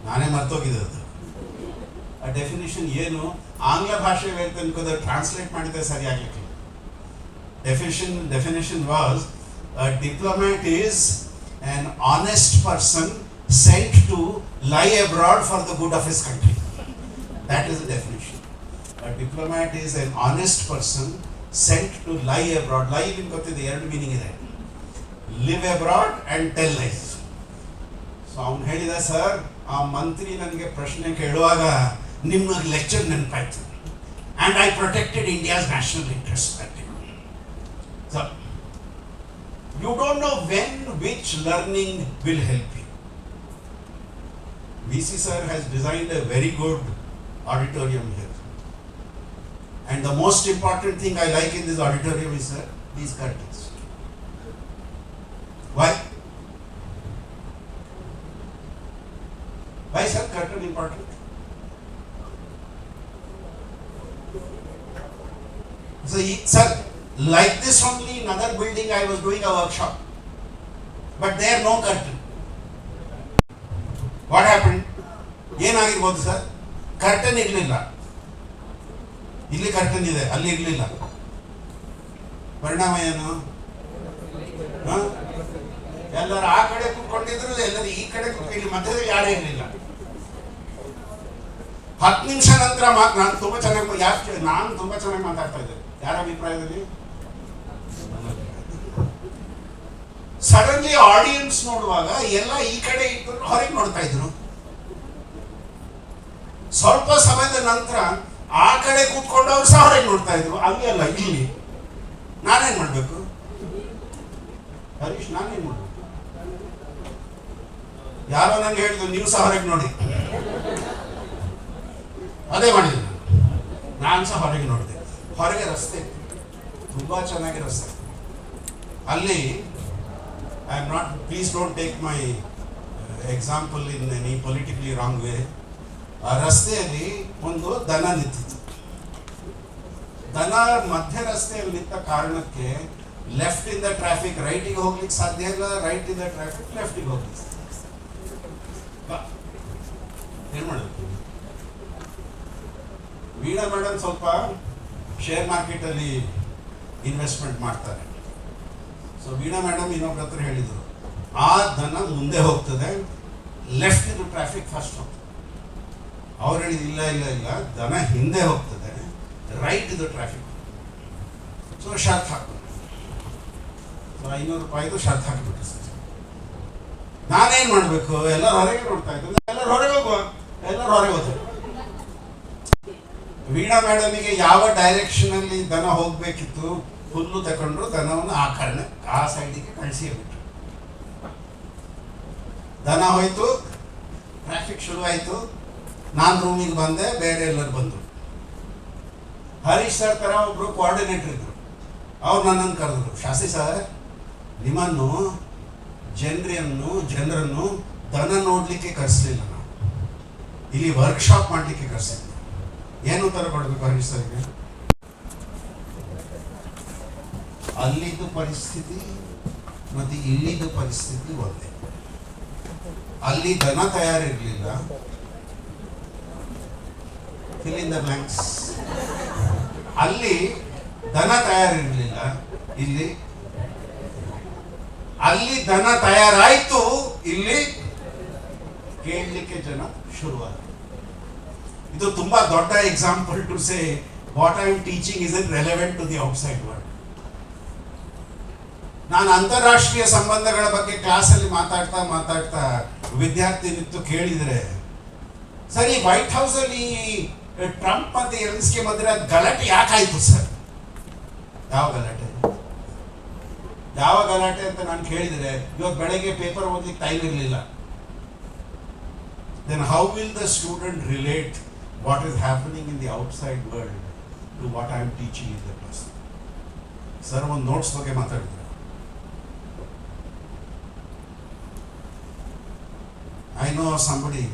ನಾನೇ ಮರ್ತೋಗಿದೆ ಅದು. ಆ ಡೆಫಿನಿಷನ್ ಏನು? ಆಂಗ್ಲ ಭಾಷೆ ಅನ್ಕೋದ್ರೆ ಟ್ರಾನ್ಸ್ಲೇಟ್ ಮಾಡಿದ್ರೆ ಸರಿಯಾಗಲಿಕ್ಕೆ. Definition was, a diplomat is an honest person sent to lie abroad for the good of his country. That is the definition. A diplomat is an honest person sent to lie abroad. Lie in gottide ಎರಡು meaning ಇದೆ. Live abroad and tell lies. So ಅವನು ಹೇಳಿದ, sir ಆ ಮಂತ್ರಿ ನನಗೆ ಪ್ರಶ್ನೆ ಕೇಳುವಾಗ ನಿಮ್ಮ lecture ನೆನಪಾಯ್ತು, and I protected India's national interest that day. So, you don't know when which learning will help you. VC sir has designed a very good auditorium here. And the most important thing I like in this auditorium is, sir, these curtains. Why? Why, sir, curtain important? So, sir, like this only in other building I was doing a workshop, but there no curtain. What happened? ಏನಾಗಿರ್ಬೋದು sir? Curtain ಇರಲಿಲ್ಲ. ಇಲ್ಲಿ curtain ಇದೆ, ಅಲ್ಲಿ ಇರಲಿಲ್ಲ. ಪರಿಣಾಮ ಏನು? ಎಲ್ಲರೂ ಆ ಕಡೆ ಕೂತ್ಕೊಂಡಿದ್ರು, ಎಲ್ಲರೂ ಈ ಕಡೆ ಕೂತ್ಕೊಂಡು ಮಧ್ಯದಲ್ಲಿ ಯಾರೇ ಇರಲಿಲ್ಲ. 10 ನಿಮಿಷ ನಂತರ ನಾನು ತುಂಬಾ ಚೆನ್ನಾಗಿ ಮಾತಾಡ್ತಾ ಇದ್ದೆ. ಯಾರ ಅಭಿಪ್ರಾಯದಲ್ಲಿ? ಸಡನ್ಲಿ ಆಡಿಯನ್ಸ್ ನೋಡುವಾಗ ಎಲ್ಲ ಈ ಕಡೆ ಇದ್ರು, ಹೊರಗೆ ನೋಡ್ತಾ ಇದ್ರು. ಸ್ವಲ್ಪ ಸಮಯದ ನಂತರ ಆ ಕಡೆ ಕೂತ್ಕೊಂಡವ್ರು ಸಹ ಹೊರಗೆ ನೋಡ್ತಾ ಇದ್ರು. ಅಲ್ಲಿ ಅಲ್ಲ, ಇಲ್ಲಿ ನಾನೇನ್ ಮಾಡ್ಬೇಕು ಹರೀಶ್? ನಾನೇನ್ ಮಾಡ್ಬೇಕು? ಯಾರೋ ನಂಗೆ ಹೇಳಿದ್ರು, ನೀವು ಸಹ ಹೊರಗೆ ನೋಡಿ. ಅದೇ ಮಾಡಿದ್ರು. ನಾನು ಸಹ ಹೊರಗೆ ನೋಡಿದೆ. ಹೊರಗೆ ರಸ್ತೆ ತುಂಬಾ ಚೆನ್ನಾಗಿ ರಸ್ತೆ. ಅಲ್ಲಿ I am not, please don't take my example in any politically wrong way. ಆ ರಸ್ತೆಯಲ್ಲಿ ಒಂದು ದನ ನಿಂತಿತ್ತು. ದನ ಮಧ್ಯ ರಸ್ತೆಯಲ್ಲಿ ನಿಂತ ಕಾರಣಕ್ಕೆ ಲೆಫ್ಟ್ ಇಂದ ಟ್ರಾಫಿಕ್ ರೈಟಿಗೆ ಹೋಗ್ಲಿಕ್ಕೆ ಸಾಧ್ಯ ಇಲ್ಲ, ರೈಟ್ ಇಂದ ಟ್ರಾಫಿಕ್ ಲೆಫ್ಟಿಗೆ ಹೋಗ್ಲಿಕ್ಕೆ. ಏನ್ ಮಾಡಬೇಕು? ವೀಣಾ ಮೇಡಮ್ ಸ್ವಲ್ಪ ಶೇರ್ ಮಾರ್ಕೆಟ್ ಅಲ್ಲಿ ಇನ್ವೆಸ್ಟ್ಮೆಂಟ್ ಮಾಡ್ತಾರೆ. ಸೊ ವೀಣಾ ಮೇಡಮ್ ಇನ್ನೊಬ್ಬರ ಹತ್ರ ಹೇಳಿದರು, ಆ ದನ ಮುಂದೆ ಹೋಗ್ತದೆ, ಲೆಫ್ಟ್ ಇದು ಟ್ರಾಫಿಕ್ ಫಸ್ಟ್ ಹೋಗ್ತದೆ. ಅವ್ರು ಹೇಳಿದ ಇಲ್ಲ ಇಲ್ಲ ಇಲ್ಲ, ದನ ಹಿಂದೆ ಹೋಗ್ತದೆ, ರೈಟ್ ಇದು ಟ್ರಾಫಿಕ್. ಸೊ ಶರ್ತ್ ಹಾಕ್ಬಿಟ್ಟು, ಸೊ 500 ರೂಪಾಯಿದು ಶರ್ತ್ ಹಾಕಿಬಿಟ್ಟು ಸರ್. ನಾನೇನ್ ಮಾಡ್ಬೇಕು, ಎಲ್ಲರೂ ಹೊರಗೆ ನೋಡ್ತಾ ಇದ್ರು, ಎಲ್ಲರೂ ಹೊರಗೆ ಹೋಗುವ, ಎಲ್ಲರೂ ಹೊರಗೆ ಹೋದ್ರು. ವೀಣಾ ಮೇಡಮಿಗೆ ಯಾವ ಡೈರೆಕ್ಷನ್ ಅಲ್ಲಿ ದನ ಹೋಗ್ಬೇಕಿತ್ತು, ಹುಲ್ಲು ತಗೊಂಡ್ರು, ದನವನ್ನು ಆ ಕಡೆ ಆ ಸೈಡಿಗೆ ಕಳಿಸಿ ಬಿಟ್ರು. ದನ ಹೋಯ್ತು, ಟ್ರಾಫಿಕ್ ಶುರು ಆಯ್ತು. ನಾನು ರೂಮಿಗೆ ಬಂದೆ, ಬೇರೆ ಎಲ್ಲರೂ ಬಂದರು. ಹರೀಶ್ ಸರ್ ತರ ಒಬ್ರು ಕೋಆರ್ಡಿನೇಟರ್ ಇದ್ರು, ಅವ್ರು ನನ್ನನ್ನು ಕರೆದ್ರು, ಶಾಸ್ತ್ರಿ ಸರ್ ನಿಮ್ಮನ್ನು ಜನರನ್ನು ದನ ನೋಡ್ಲಿಕ್ಕೆ ಕರೆಸಲಿಲ್ಲ, ನಾವು ಇಲ್ಲಿ ವರ್ಕ್ಶಾಪ್ ಮಾಡ್ಲಿಕ್ಕೆ ಕರೆಸಿದ್ವಿ. ಏನು ಉತ್ತರ ಕೊಡ್ಬೇಕು ಹರೀಶ್ ಸರ್ಗೆ? ಅಲ್ಲಿದ್ದು ಪರಿಸ್ಥಿತಿ ಮತ್ತೆ ಇಲ್ಲಿದ್ದು ಪರಿಸ್ಥಿತಿ ಒಂದೇ. ಅಲ್ಲಿ ದನ ತಯಾರಿರ್ಲಿಲ್ಲ, fill in the blanks. ಅಲ್ಲಿ ದನ ತಯಾರಿರ್ಲಿಲ್ಲ, ಅಲ್ಲಿ ದನ ತಯಾರಾಯ್ತು, ಇಲ್ಲಿ ಕೇಳಲಿಕ್ಕೆ ಜನ ಶುರುವಾದ. ಇದು ತುಂಬಾ ದೊಡ್ಡ example to say what I am teaching is it relevant to the outside world. ನಾನು ಅಂತಾರಾಷ್ಟ್ರೀಯ ಸಂಬಂಧಗಳ ಬಗ್ಗೆ ಕ್ಲಾಸಲ್ಲಿ ಮಾತಾಡ್ತಾ ವಿದ್ಯಾರ್ಥಿ ನಿಂತು ಕೇಳಿದ್ರೆ, ಸರಿ ವೈಟ್ ಹೌಸ್ ಅಲ್ಲಿ ಟ್ರಂಪ್ ಮತ್ತೆ ಎಲ್ಸ್ಗೆ ಮಧ್ಯೆ ಗಲಾಟೆ ಯಾಕಾಯ್ತು ಸರ್? ಯಾವ ಗಲಾಟೆ ಅಂತ ನಾನು ಕೇಳಿದ್ರೆ, ಇವತ್ತು ಬೆಳಗ್ಗೆ ಪೇಪರ್ ಓದ್ಲಿಕ್ಕೆ ಟೈಮ್ ಇರಲಿಲ್ಲ. Then how will the student relate what is happening in the outside world to what I am teaching in the class? Sir ಒಂದು ನೋಟ್ಸ್ ಬಗ್ಗೆ ಮಾತಾಡಿದ್ರು. I know somebody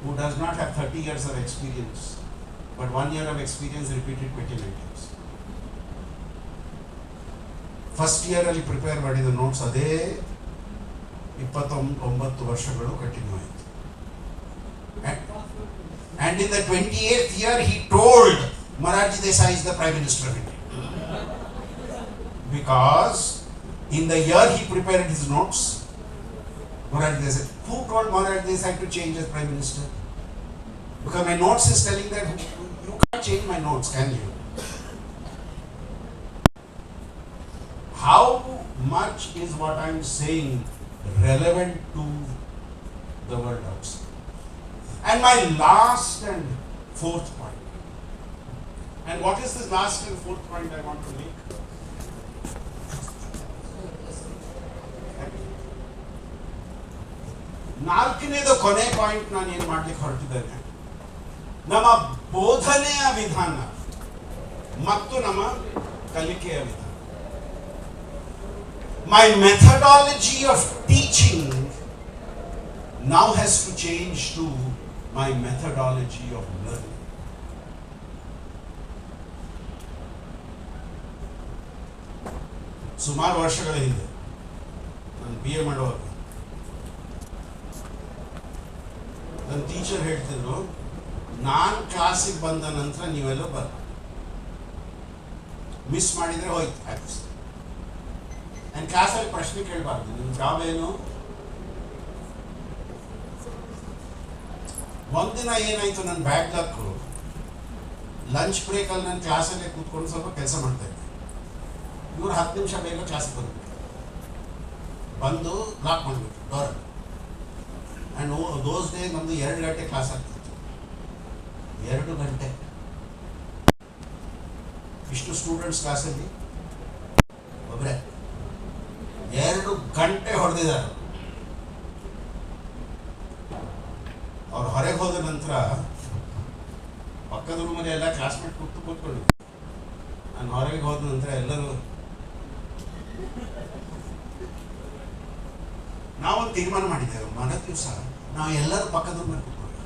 who does not have 30 years of experience, but 1 year of experience repeated 29 times. First year ಅಲ್ಲಿ prepare ಮಾಡಿದ notes ಅದೇ 29 ವರ್ಷಗಳು continue ಆಯಿತು. And in the 28th year he told Morarji Desai is the Prime Minister of India. Because in the year he prepared his notes, Morarji Desai, who told Morarji Desai to change as Prime Minister? Because my notes is telling that you can't change my notes, can you? How much is what I am saying relevant to the world outside? And my last and fourth point. And what is this last and fourth point I want to make? ನಾಲ್ಕನೇದು ಕೊನೆ point ನಾನು ಏನು ಮಾಡ್ಲಿಕ್ಕೆ ಹೊರಟಿದ್ದೇನೆ, ನಮ್ಮ ಬೋಧನೆಯ ವಿಧಾನ ಮತ್ತು ನಮ್ಮ ಕಲಿಕೆಯ ವಿಧಾನ. My methodology of teaching now has to change to my methodology of learning. ಸುಮಾರು ವರ್ಷಗಳ ಹಿಂದೆ ನಾನು BA ಮಾಡುವಾಗ ನನ್ನ ಟೀಚರ್ ಹೇಳ್ತಿದ್ರು, ನಾನು ಕ್ಲಾಸಿಗೆ ಬಂದ ನಂತರ ನೀವೆಲ್ಲ ಮಿಸ್ ಮಾಡಿದರೆ ಹೋಯ್ತು ಆಯ್ತು. ನಾನು ಕ್ಲಾಸಲ್ಲಿ ಪ್ರಶ್ನೆ ಕೇಳಬಾರ್ದು, ನಿಮ್ಮ ಜಾಬ್ ಏನು? ಒಂದಿನ ಏನಾಯ್ತು, ನನ್ನ ಬ್ಯಾಡ್ ಲಕ್ಕು, ಲಂಚ್ ಬ್ರೇಕಲ್ಲಿ ನಾನು ಕ್ಲಾಸಲ್ಲೇ ಕೂತ್ಕೊಂಡು ಸ್ವಲ್ಪ ಕೆಲಸ ಮಾಡ್ತಾ ಇದ್ದೆ. ಇವ್ರು 10 ನಿಮಿಷ ಬೇಗ ಕ್ಲಾಸಿಗೆ ಬಂದು ಲಾಕ್ ಮಾಡಿಬಿಟ್ಟು ಡೋರ್. ಆ್ಯಂಡ್ ದೋಸ್ ಡೇ ನಮ್ಮದು 2 ಗಂಟೆ ಕ್ಲಾಸ್ ಆಗ್ತಿತ್ತು. 2 ಗಂಟೆ ಇಷ್ಟು ಸ್ಟೂಡೆಂಟ್ಸ್ ಕ್ಲಾಸಲ್ಲಿ ಒಬ್ಬರೇ 2 ಗಂಟೆ ಹೊಡೆದಿದ್ದಾರೆ. ಅವ್ರು ಹೊರಗೆ ಹೋದ ನಂತರ ಪಕ್ಕದ ರೂಮಲ್ಲಿ ಎಲ್ಲ ಕ್ಲಾಸ್ಮೇಟ್ ಕೂತ್ಕೊಂಡಿದ್ರು. ನಾನು ಹೊರಗೆ ಹೋದ ನಂತರ ಎಲ್ಲರೂ ನಾವೊಂದು ತೀರ್ಮಾನ ಮಾಡಿದ್ದೇವೆ, ಮನೆ ದಿವಸ ನಾವು ಎಲ್ಲರೂ ಪಕ್ಕದ ರೂಮಲ್ಲಿ ಕೂತ್ಕೊಳ್ಳಿ.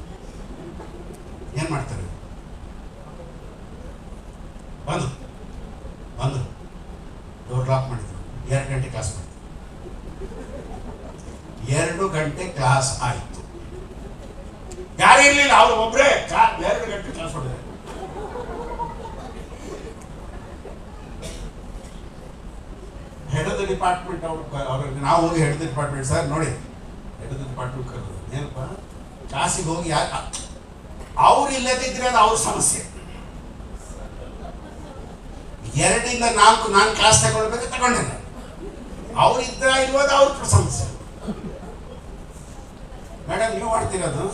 ಏನು ಮಾಡ್ತಾರೆ, ಬಂದು ಡೋರ್ ಲಾಕ್ ಮಾಡಿದ್ರು. 2 ಗಂಟೆ ಕ್ಲಾಸ್ ಮಾಡಿದ್ರು. 2 ಗಂಟೆ ಕ್ಲಾಸ್ ಆಯಿತು. ಯಾರು ಇರಲಿಲ್ಲ, ಅವ್ರು ಒಬ್ಬರೇ 2 ಗಂಟೆ ಕ್ಲಾಸ್ ಹೊಡೆದ್ರೆ. ಹೆಡ್ ಆಫ್ ದ ಡಿಪಾರ್ಟ್ಮೆಂಟ್ ಅವ್ರಿಗೆ ನಾವು ಹೋಗಿ ಹೆಡ್ ಡಿಪಾರ್ಟ್ಮೆಂಟ್ ಸರ್ ನೋಡಿ ಹೆಡ್ ಡಿಪಾರ್ಟ್ಮೆಂಟ್ ಕರೆದು ಏನಪ್ಪ ಕ್ಲಾಸಿಗೆ ಹೋಗಿ ಯಾಕೆ ಅವ್ರು ಇಲ್ಲದಿದ್ರೆ ಅದು ಅವ್ರ ಸಮಸ್ಯೆ. 2 ಇಂದ 4 ನಾನು ಕ್ಲಾಸ್ ತಗೊಳ್ಬೇಕು ತಗೊಂಡಿಲ್ಲ, ಅವ್ರು ಇದ್ರ ಇಲ್ವೋದು ಅವ್ರ ಸಮಸ್ಯೆ. ಮೇಡಮ್ ನೀವು ಮಾಡ್ತಿರೋದು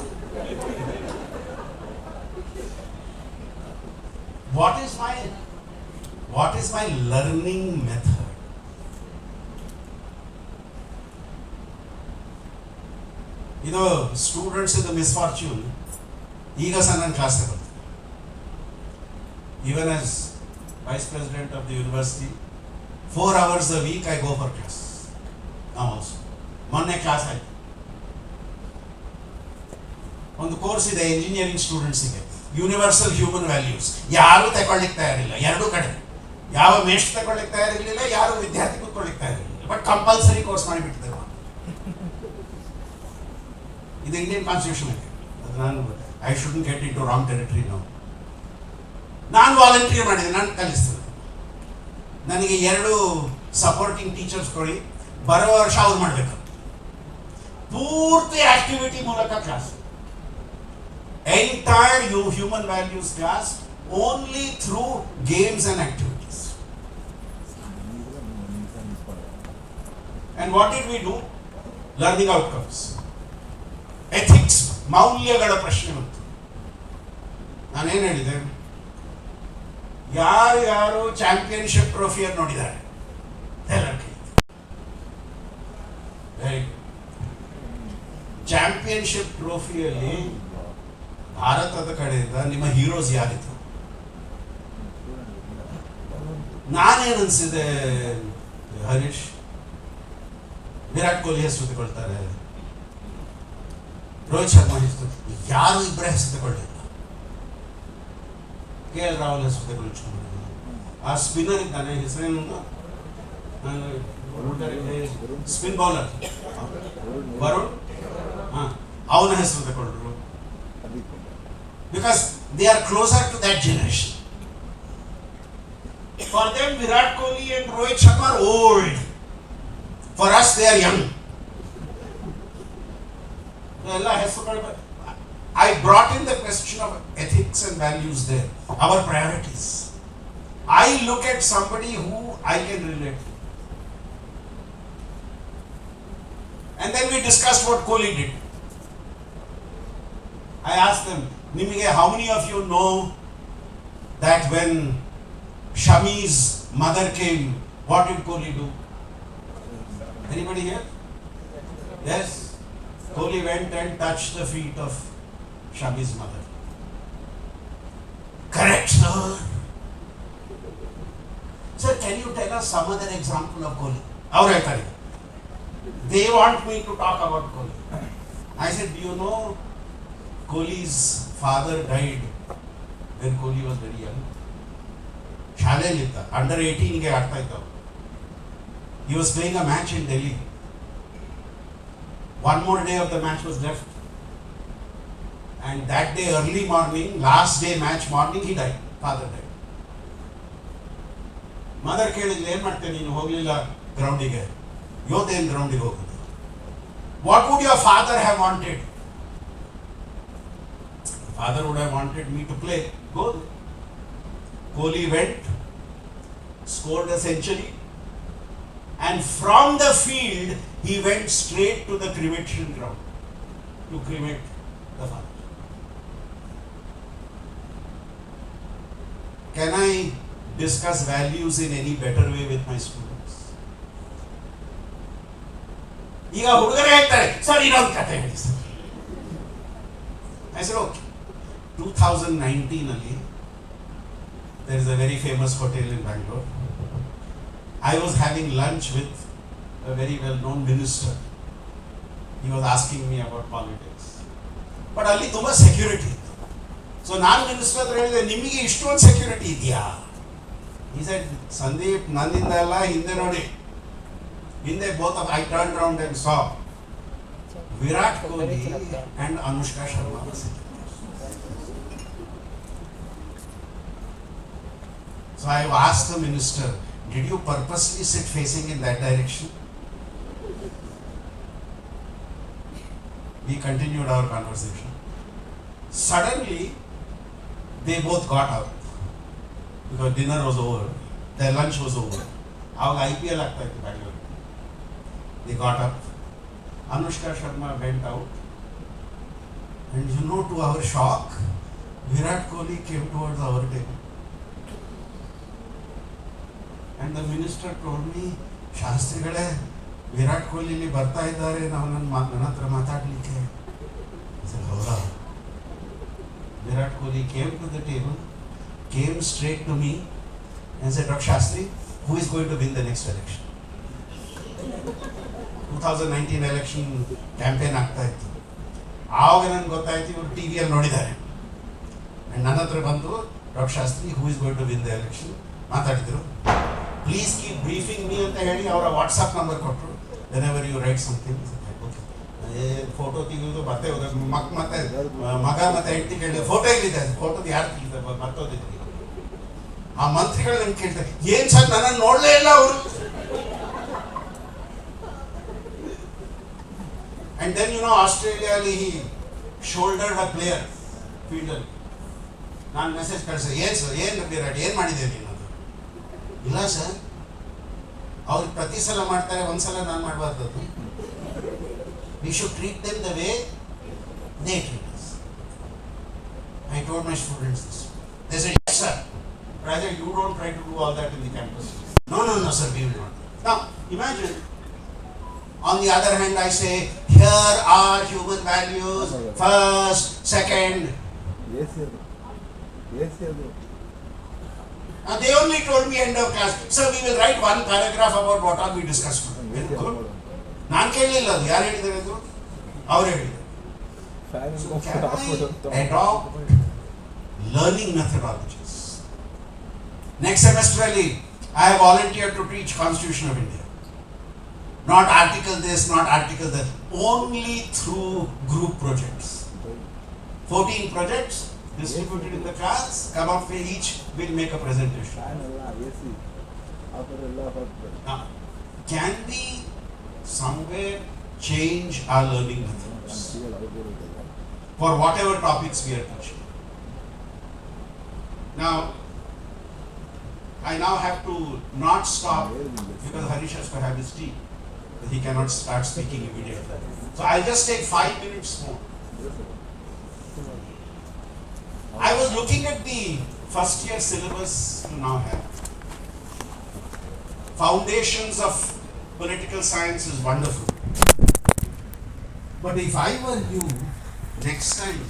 what is my learning method? ಇದು ಸ್ಟೂಡೆಂಟ್ಸ್ ಇದು ಮಿಸ್ಫಾರ್ಚ್ಯೂನ್. ಈಗ ಸಹ ನಾನು ಕ್ಲಾಸ್ ತಗೊಳ್ತೀನಿ. Even as vice president of the university 4 hours a week I go for class. Now also ಮೊನ್ನೆ ಕ್ಲಾಸ್ ಆಯ್ತು. ಒಂದು ಕೋರ್ಸ್ ಇದೆ ಇಂಜಿನಿಯರಿಂಗ್ ಸ್ಟೂಡೆಂಟ್ಸಿಗೆ, ಯೂನಿವರ್ಸಲ್ ಹ್ಯೂಮನ್ ವ್ಯಾಲ್ಯೂಸ್. ಯಾರು ತಗೊಳ್ಳಿಕ್ಕೆ ತಯಾರಿಲ್ಲ, ಎರಡೂ ಕಡೆ. ಯಾವ ಮೇಸ್ಟ್ ತಗೊಳ್ಳಿಕ್ಕೆ ತಯಾರಿರಲಿಲ್ಲ, ಯಾರು ವಿದ್ಯಾರ್ಥಿ ಕೂತ್ಕೊಳ್ಳಿಕ್ಕೆ ತಯಾರಿರಲಿಲ್ಲ. ಬಟ್ ಕಂಪಲ್ಸರಿ ಕೋರ್ಸ್ ಮಾಡಿಬಿಟ್ಟಿದ್ದಾರೆ. ಇದು ಇಂಡಿಯನ್ ಕಾನ್ಸ್ಟಿಟ್ಯೂಷನ್ ಇದೆ. ಅದು ನಾನು I shouldn't get into wrong territory ನಾವು. ನಾನು ವಾಲಂಟಿಯರ್ ಮಾಡಿದೆ, ನಾನು ಕಲಿಸ್ತೇನೆ. ನನಗೆ 2 ಸಪೋರ್ಟಿಂಗ್ ಟೀಚರ್ಸ್ ಕೊಡಿ, ಬರೋ ವರ್ಷ ಅವ್ರು ಮಾಡಬೇಕು. ಪೂರ್ತಿ ಆಕ್ಟಿವಿಟಿ ಮೂಲಕ class, entire human values class only through games and activities. And what did we do? Learning outcomes, ethics, ಮೌಲ್ಯಗಳ ಪ್ರಶ್ನೆ ಬಂತು. ನಾನೇನು ಹೇಳಿದೆ? ಯಾರು ಚಾಂಪಿಯನ್ಶಿಪ್ ಟ್ರೋಫಿಯನ್ನು ನೋಡಿದ್ದಾರೆ? ಚಾಂಪಿಯನ್ಶಿಪ್ ಟ್ರೋಫಿಯಲ್ಲಿ ಭಾರತದ ಕಡೆಯಿಂದ ನಿಮ್ಮ ಹೀರೋಸ್ ಯಾರಿದ್ರು? ನಾನೇನು ಅನ್ಸಿದೆ ಹರೀಶ್, ವಿರಾಟ್ ಕೊಹ್ಲಿ ಹೆಸರು ತಗೊಳ್ತಾರೆ, ರೋಹಿತ್ ಶರ್ಮಾ ಹೆಸರು, ಯಾರು ಇಬ್ಬರೇ ಹೆಸರು ತಗೊಳ್ಳಿಲ್ಲ. KL ರಾಹುಲ್ ಹೆಸರು ತಗೊಳ್ಳಿ. ಆ ಸ್ಪಿನ್ನರ್ ಇದ್ದಾನೆ, ಹೆಸರೇನು? ಸ್ಪಿನ್ ಬೌಲರ್ ವರುಣ್, ಅವನ ಹೆಸರು ತಗೊಂಡ್ರು. Because they are closer to that generation. For them Virat Kohli and Rohit Sharma are old. For us they are young. ಎಲ್ಲ ಹೆಸರುಗಳು. I brought in the question of ethics and values there, our priorities. I look at somebody who I can relate to. And then we discussed what Kohli did. I asked them, Nimige, how many of you know that when Shami's mother came, what did Kohli do? Anybody here? Yes? Kohli went and touched the feet of Shami's mother. Correct, sir. Sir, can you tell us some other example of Kohli? Alright, they want me to talk about Kohli. I said, do you know Kohli's father died when Kohli was very young? ಶಾಲೆಯಲ್ಲಿದ್ದ, under 18ಗೆ ಆಡ್ತಾ ಇದ್ದ. He was playing a match in Delhi. One more day of the match was left. And that day early morning, last day match morning, he died. Father died. Mother ಕೇಳಿದ್ಲು, ಏನು ಮಾಡ್ತೇನೆ ನೀನು, ಹೋಗಲಿಲ್ಲ ಗ್ರೌಂಡಿಗೆ? ಇವತ್ತೇನು ಗ್ರೌಂಡಿಗೆ ಹೋಗುದು? What would your father have wanted? Father would have wanted me to play. Go. Kohli went, scored a century, and from the field he went straight to the cremation ground to cremate the father. Can I discuss values in any better way with my students? ಈಗ ಹುಡುಗರೇ ಹೇಳ್ತಾರೆ, sir ಇನ್ನೊಂದು ಕಥೆ ಹೇಳಿ sir. I said, okay. 2019 ಅಲ್ಲಿ there is a very famous hotel in Bangalore. I was having lunch with a very well-known minister. He was asking me about politics. But ಅಲ್ಲಿ ತುಂಬಾ security ಇತ್ತು. So ನಾನು minister ಹತ್ರ ಹೇಳಿದೆ, ನಿಮಗೆ ಇಷ್ಟೊಂದು security ಇದೆಯಾ? He said, ಸಂದೀಪ್, ನನ್ನಿಂದ ಎಲ್ಲ ಹಿಂದೆ ನೋಡಿ, ಹಿಂದೆ both of I turned around and saw Virat Kohli and Anushka Sharma were sitting there. So I asked the minister, Did you purposely sit facing in that direction? We continued our conversation. Suddenly, they both got up because dinner was over, their lunch was over. Aವಾಗ IPL ಆಗ್ತಾ ಇತ್ತು Bangalore. They got up. Anushka Sharma went out. And you know, to our shock, Virat Kohli came towards our table. And the minister told me, ಶಾಸ್ತ್ರಿಗಳೇ ವಿರಾಟ್ ಕೊಹ್ಲಿ ಇಲ್ಲಿ ಬರ್ತಾ ಇದ್ದಾರೆ, ನಾವು ನನ್ನ ಹತ್ರ ಮಾತಾಡಲಿಕ್ಕೆ. ಹೌದಾ? Virat Kohli came to the table, came straight to me and said, Dr. Shastri, who is going to win the next election? 2019 election campaign ಆಗ್ತಾ ಇತ್ತು. ಆವಾಗ ನನಗೆ ಗೊತ್ತಾಯ್ತು ಇವರು ಟಿವಿಯಲ್ಲಿ ನೋಡಿದ್ದಾರೆ. ಆ್ಯಂಡ್ ನನ್ನ ಹತ್ರ ಬಂದು doctor Shastri who is going to win the election ಮಾತಾಡಿದರು. ಪ್ಲೀಸ್ ಕೀಪ್ ಬ್ರೀಫಿಂಗ್ ಮೀ ಅಂತ ಹೇಳಿ ಅವರ ವಾಟ್ಸಪ್ ನಂಬರ್ ಕೊಟ್ಟರು. Whenever you write something photo ತೆಗೆಯೋದು ಮತ್ತೆ ಮತ್ತೆ ಮಗ ಮತ್ತೆ ಹೆಂಡತಿ ಕೇಳಿದೆ ಫೋಟೋ ಎಲ್ಲಿದೆ, ಫೋಟೋದು ಯಾರು ತೆಗಿತಾರೆ ಮತ್ತೋದಿದ್ರು. ಆ ಮಂತ್ರಿಗಳು ನಂಗೆ ಕೇಳ್ತಾರೆ, ಏನ್ ಸರ್ ನನ್ನನ್ನು ನೋಡಲೇ ಇಲ್ಲ ಅವರು. And then Australia he shouldered a player fielder. ನಾನು ಮೆಸೇಜ್ ಕಳಿಸಿದೆ, ಏನು ಸರ್ ಏನು ವಿರಾಟ್ ಏನು ಮಾಡಿದೆ ನೀನು? ಅದು ಇಲ್ಲ ಸರ್, ಅವ್ರಿಗೆ ಪ್ರತಿ ಸಲ ಮಾಡ್ತಾರೆ, ಒಂದ್ಸಲ ನಾನು ಮಾಡಬಾರ್ದು. We should treat them the way they treat us. I told my students this. They said yes sir, rather you don't try to do all that in the campus. No sir, we will not. Now imagine, on the other hand, I say, here are human values, first, second. Yes. And they only told me end of class, sir, we will write one paragraph about what all we discussed. ನಾನು ಕೇಳಲಿಲ್ಲ, ಅದು ಯಾರು ಹೇಳಿದ್ದಾರೆ ಅದು? ಅವ್ರು ಹೇಳಿದ್ದಾರೆ. So can I adopt learning methodologies? Next semester, I have volunteered to teach Constitution of India. Not article this, not article that, only through group projects. 14 projects distributed in the class, come up with each will make a presentation. Now, can we somewhere change our learning methods for whatever topics we are teaching? Now, I now have to not stop because Harish has to have his tea. He cannot start speaking immediately. So I'll just take 5 minutes more. I was looking at the first year syllabus you now have. Foundations of political science is wonderful. But if I were you, next time,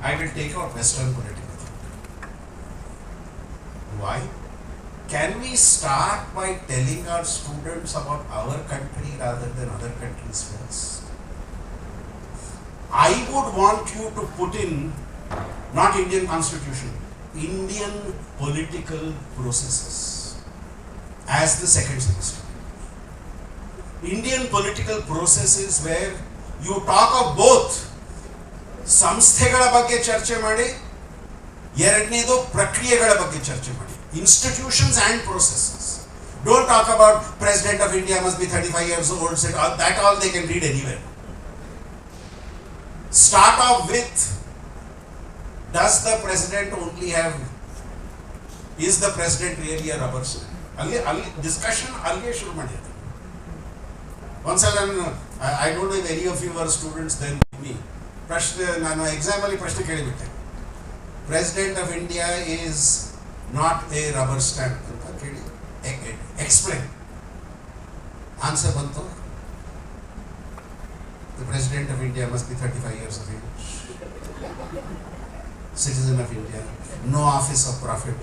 I will take out Western political thought. Why? Can we start by telling our students about our country rather than other countries first? I would want you to put in, not Indian constitution, Indian political processes as the second semester. Indian political processes where you talk of both ಸಂಸ್ಥೆಗಳ ಬಗ್ಗೆ ಚರ್ಚೆ ಮಾಡಿ, ಎರಡನೇದು ಪ್ರಕ್ರಿಯೆಗಳ ಬಗ್ಗೆ ಚರ್ಚೆ ಮಾಡಿ. Institutions and processes. Don't talk about President of India must be 35 years old, that all they can read anywhere. Start off with, does the president only have, is the president really a rubber stamp? ಅಲ್ಲಿ discussion ಅಲ್ಲಿಗೆ ಶುರು ಮಾಡಿದೆ. ಒಂದ್ಸಲ I don't know if any of you were students then with me. ನಾನು ಎಕ್ಸಾಮಲ್ಲಿ ಪ್ರಶ್ನೆ ಕೇಳಿಬಿಟ್ಟೆ, President of India is not a rubber stamp ಅಂತ ಕೇಳಿ explain. Answer ಬಂತು, the President of India must be 35 years of age, citizen of India, no office of profit.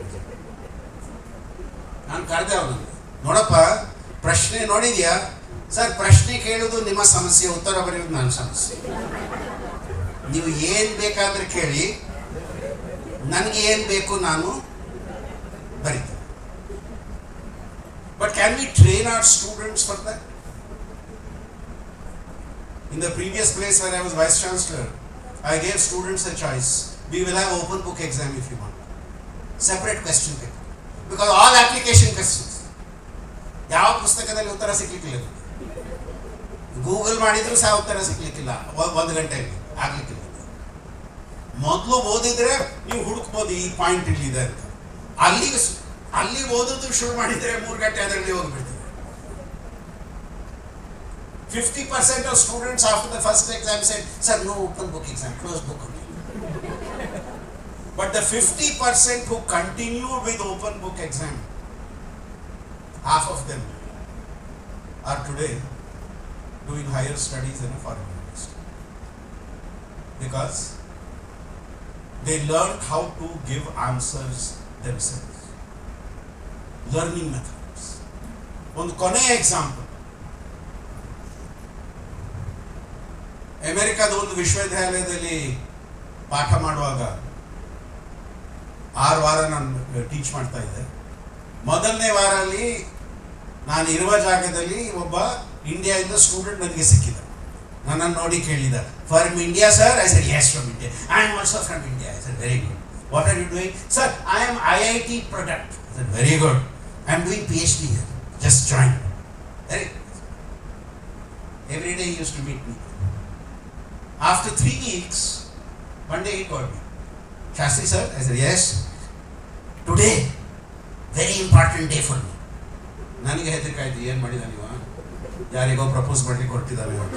ನಾನು ಕರೆದೆ ಅವನಿಗೆ, ನೋಡಪ್ಪ ಪ್ರಶ್ನೆ ನೋಡಿದ್ಯಾ? ಸರ್, ಪ್ರಶ್ನೆ ಕೇಳೋದು ನಿಮ್ಮ ಸಮಸ್ಯೆ, ಉತ್ತರ ಬರೆಯೋದು ನನ್ನ ಸಮಸ್ಯೆ. ನೀವು ಏನು ಬೇಕಾದ್ರೆ ಕೇಳಿ, ನನಗೆ ಏನು ಬೇಕು ನಾನು ಬರೀತಾರೆ. But can we train our students for that? In the previous place where I was Vice Chancellor, I gave students a choice. We will have open book exam if you want. Separate question paper. Because all application questions. ಯಾವ ಪುಸ್ತಕದಲ್ಲಿ ಉತ್ತರ ಸಿಗ್ಲಿಕ್ಕಿಲ್ಲ, Google ಮಾಡಿದ್ರು ಸಹ ಉತ್ತರ ಸಿಗ್ಲಿಕ್ಕಿಲ್ಲ, 1 ಗಂಟೆಯಲ್ಲಿ ಆಗ್ಲಿಕ್ಕಿಲ್ಲ. ಮೊದಲು ಓದಿದ್ರೆ ನೀವು ಹುಡುಕ್ಬೋದು ಈ ಪಾಯಿಂಟ್ ಇಲ್ಲಿದೆ ಅಂತ. ಅಲ್ಲಿ ಓದೋದು ಶುರು ಮಾಡಿದ್ರೆ 3 ಗಂಟೆ ಅದರಲ್ಲಿ ಹೋಗ್ಬಿಡ್ತೀವಿ. 50% of students after the first exam said, "Sir, no open book exam, closed book only." But the 50% who continued with open book exam, half of them are today doing higher studies in a foreign university, because they learned how to give answers themselves. Learning methods. ಒಂದು ಕೊನೆಯ example, ಅಮೆರಿಕದ ಒಂದು ವಿಶ್ವವಿದ್ಯಾಲಯದಲ್ಲಿ ಪಾಠ ಮಾಡುವಾಗ 6 ವಾರ ನಾನು teach ಮಾಡ್ತಾ ಇದ್ದೆ. ಮೊದಲನೇ ವಾರಲ್ಲಿ ನಾನು ಇರುವ ಜಾಗದಲ್ಲಿ ಒಬ್ಬ ಇಂಡಿಯಾದಿಂದ ಸ್ಟೂಡೆಂಟ್ ನನಗೆ ಸಿಕ್ಕಿದ. ನನ್ನನ್ನು ನೋಡಿ ಕೇಳಿದ, "from India sir?" I said, "yes, from India." "I am also from India." I said, "very good. What are you doing?" "Sir, I am IIT product." I said, "Very good. I am doing PhD here. Just join." Very good. Every day he used to meet me. After 3 weeks, one day he called me. "Shastri sir?" I said, "Yes. Today, very important day for me." ನನಗೆ ಹೆದರಿಕೆ ಆಯ್ತು, ಏನು ಮಾಡಿದ ನೀವು, ಯಾರಿಗೋ propose ಮಾಡಲಿಕ್ಕೆ ಹೊರಟಿದ್ದಾನೆ ಅಂತ.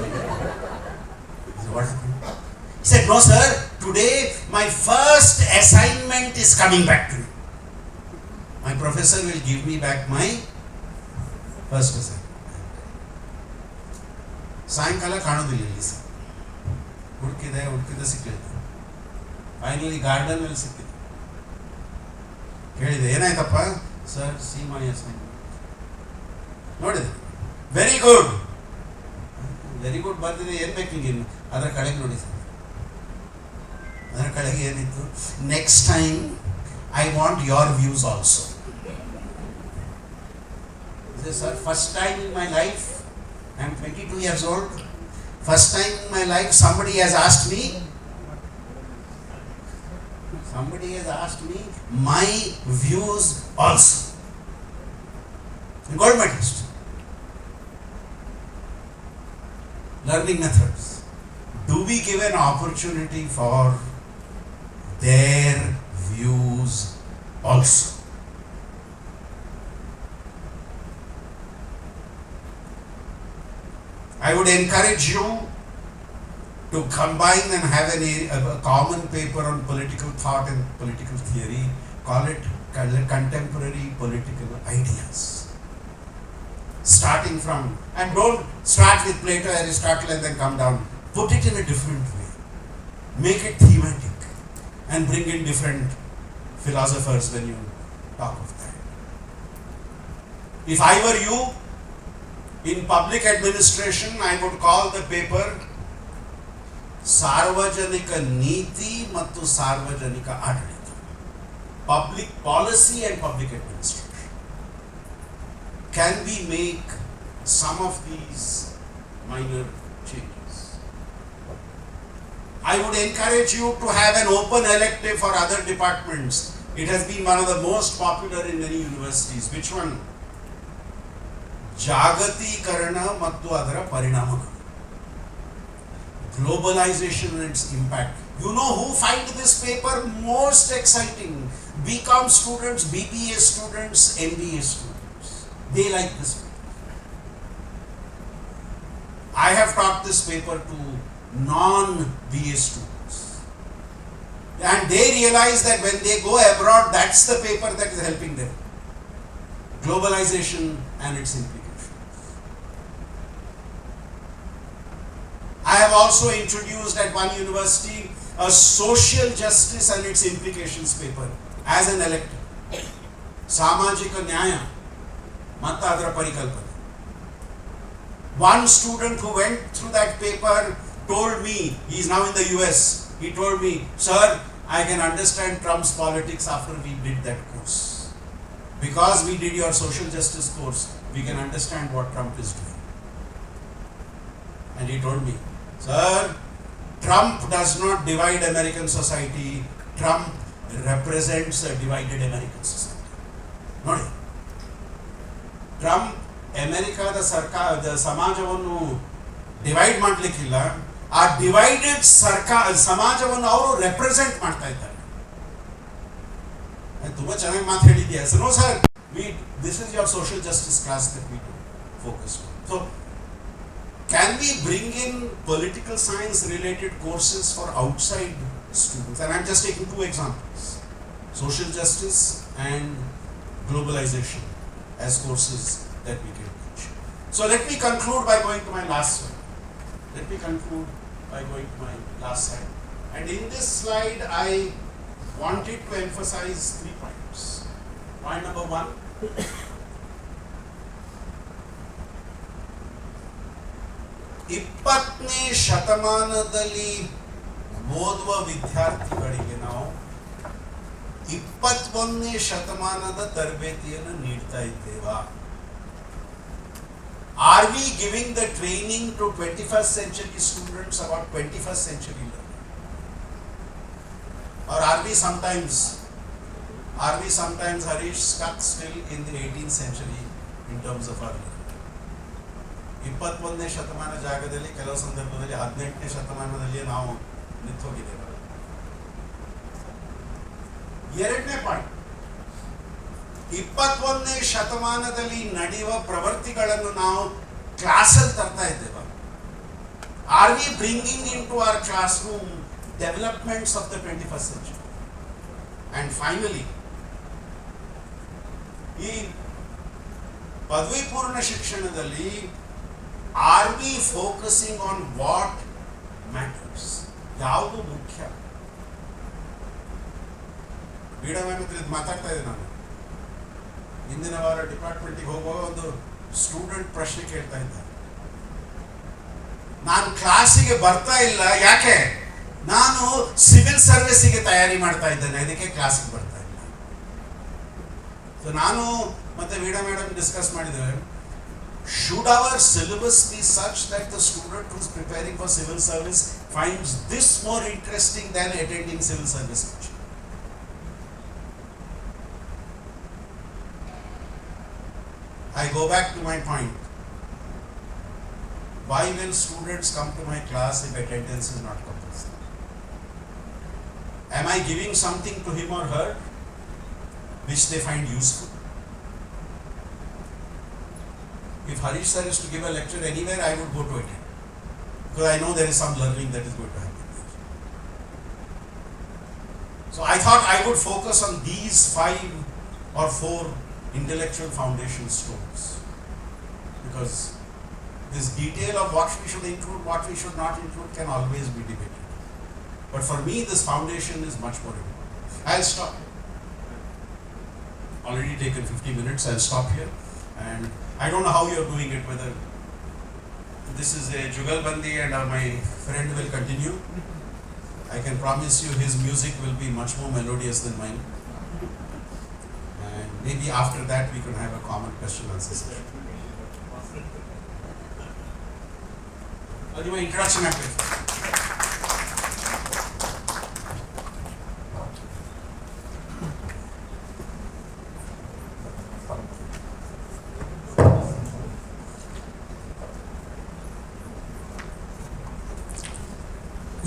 What happened? He said, "No sir, today my first assignment is coming back to me. My professor will give me back my first assignment." ಸಾಯಂಕಾಲ ಕಾಣೋದಿಲ್ಲ ಇಲ್ಲಿ ಸರ್. ಹುಡುಕಿದೆ ಸಿಕ್ಕಿಲ್ಲ. ಫೈನಲಿ ಗಾರ್ಡನ್ ಅಲ್ಲಿ ಸಿಕ್ಕಿದೆ. ಕೇಳಿದೆ, "ಏನಾಯ್ತಪ್ಪ?" "Sir, see my assignment." ನೋಡಿದೆ, very good ಬರ್ದಿದೆ, ಏನು ಬೇಕು ನಿಂಗೆ? ಅದರ ಕಡೆಗೆ ನೋಡಿ ಸರ್, ಅದರ ಕಡೆಗೆ ಏನಿತ್ತು, "next time I want your views also." Sir, first time in my life, I am 22 years old, first time in my life somebody has asked me my views also. Gold medalist. Learning methods. Do we give an opportunity for their views also? I would encourage you to combine and have a common paper on political thought and political theory. Call it contemporary political ideas. Starting from, and don't start with Plato, Aristotle and then come down. Put it in a different way. Make it thematic and bring in different philosophers when you talk of that. If I were you, in public administration, I would call the paper ಸಾರ್ವಜನಿಕ ನೀತಿ ಮತ್ತು ಸಾರ್ವಜನಿಕ ಆಡಳಿತ, public policy and public administration. Can we make some of these minor changes? I would encourage you to have an open elective for other departments. It has been one of the most popular in many universities. Which one? ಜಾಗತೀಕರಣ ಮತ್ತು ಅದರ ಪರಿಣಾಮಗಳು. Globalization and its impact. You know who find this paper most exciting? BCom students, BBA students, MBA students. They like this paper. I have taught this paper to non-BA students. And they realize that when they go abroad, that's the paper that is helping them. Globalization and its implications. I have also introduced at one university a social justice and its implications paper as an elective. ಸಾಮಾಜಿಕ ನ್ಯಾಯ ಮತ್ತು ಅದರ ಪರಿಕಲ್ಪನೆ. One student who went through that paper told me, he is now in the US, he told me, "Sir, I can understand Trump's politics after we did that course. Because we did your social justice course, we can understand what Trump is doing." And he told me, "Sir, Trump does not divide American society. Trump represents a divided American society." Not Trump ಅಮೆರಿಕಾದ ಸಮಾಜವನ್ನು divide ಮಾಡಲಿಕ್ಕಿಲ್ಲ, ಆ divided ಸಮಾಜವನ್ನು ಅವರು represent ಮಾಡ್ತಾ ಇದ್ದಾರೆ. ತುಂಬಾ ಚೆನ್ನಾಗಿ ಮಾತು ಹೇಳಿದ್ಯಾ. So no sir, this is your social justice class that we focus on. So can we bring in political science related courses for outside students? And I'm just taking two examples, social justice and globalization, as courses that we can teach. So let me conclude by going to my last slide. And in this slide I wanted to emphasize 3 points. Point number 1, ಇಪ್ಪತ್ತನೇ ಶತಮಾನದಲ್ಲಿ ಓದುವ ವಿದ್ಯಾರ್ಥಿಗಳಿಗೆ ನಾವು 21ನೇ ಶತಮಾನದ ತರಬೇತಿಯನ್ನು ನೀಡ್ತಾ ಇದ್ದೇವಾ? Are we giving the training to 21st century students about 21st century learning? Or are we sometimes Harish stuck still in the 18th century in terms of our learning? 21ನೇ ಶತಮಾನ ಜಾಗದಲ್ಲಿ ಕೆಲವು ಸಂದರ್ಭದಲ್ಲಿ 18ನೇ ಶತಮಾನದಲ್ಲಿ ನಾವು ನಿಂತೋಗಿದ್ದೇವೆ. ಎರಡನೇ ಪಾಯಿಂಟ್, 21ನೇ ಶತಮಾನದಲ್ಲಿ ನಡೆಯುವ ಪ್ರವೃತ್ತಿಗಳನ್ನು ನಾವು ಕ್ಲಾಸಲ್ಲಿ ತರ್ತಾ ಇದ್ದೇವೆ. Are we bringing into our classroom developments of the 21st century? And finally, ಈ ಪದವಿ ಪೂರ್ಣ ಶಿಕ್ಷಣದಲ್ಲಿ are we focusing on what matters? ಯಾವುದು ಮುಖ್ಯ? ಮಾತಾಡ್ತಾ ಇದ್ದೆ ನಾನು. ಹಿಂದಿನ ವಾರ ಡಿಪಾರ್ಟ್ಮೆಂಟಿಗೆ ಹೋಗುವಾಗ ಒಂದು ಸ್ಟೂಡೆಂಟ್ ಪ್ರಶ್ನೆ ಕೇಳ್ತಾ ಇದ್ದ, ನಾನು ಕ್ಲಾಸಿಗೆ ಬರ್ತಾ ಇಲ್ಲ, ಯಾಕೆ? ನಾನು ಸಿವಿಲ್ ಸರ್ವಿಸಿಗೆ ತಯಾರಿ ಮಾಡ್ತಾ ಇದ್ದೇನೆ, ಅದಕ್ಕೆ ಕ್ಲಾಸಿಗೆ ಬರ್ತಾ ಇಲ್ಲ. ಸೊ ನಾನು ಮತ್ತೆ ವೀಣಾ ಮೇಡಮ್ ಡಿಸ್ಕಸ್ ಮಾಡಿದ್ದೇವೆ, should our syllabus be such that the student who is preparing for civil service finds this more interesting than attending civil service? I go back to my point. Why will students come to my class if attendance is not compulsory? Am I giving something to him or her which they find useful? If Harish sir is to give a lecture anywhere, I would go to it, because I know there is some learning that is going to happen there. So I thought I would focus on these 5 or 4 intellectual foundation stones, because this detail of what we should include, what we should not include can always be debated. But for me, this foundation is much more important. I'll stop. Already taken 50 minutes, I'll stop here. And I don't know how you're doing it, whether this is a Jugalbandi and my friend will continue. I can promise you his music will be much more melodious than mine. And maybe after that we can have a common question answer session. Your introduction after.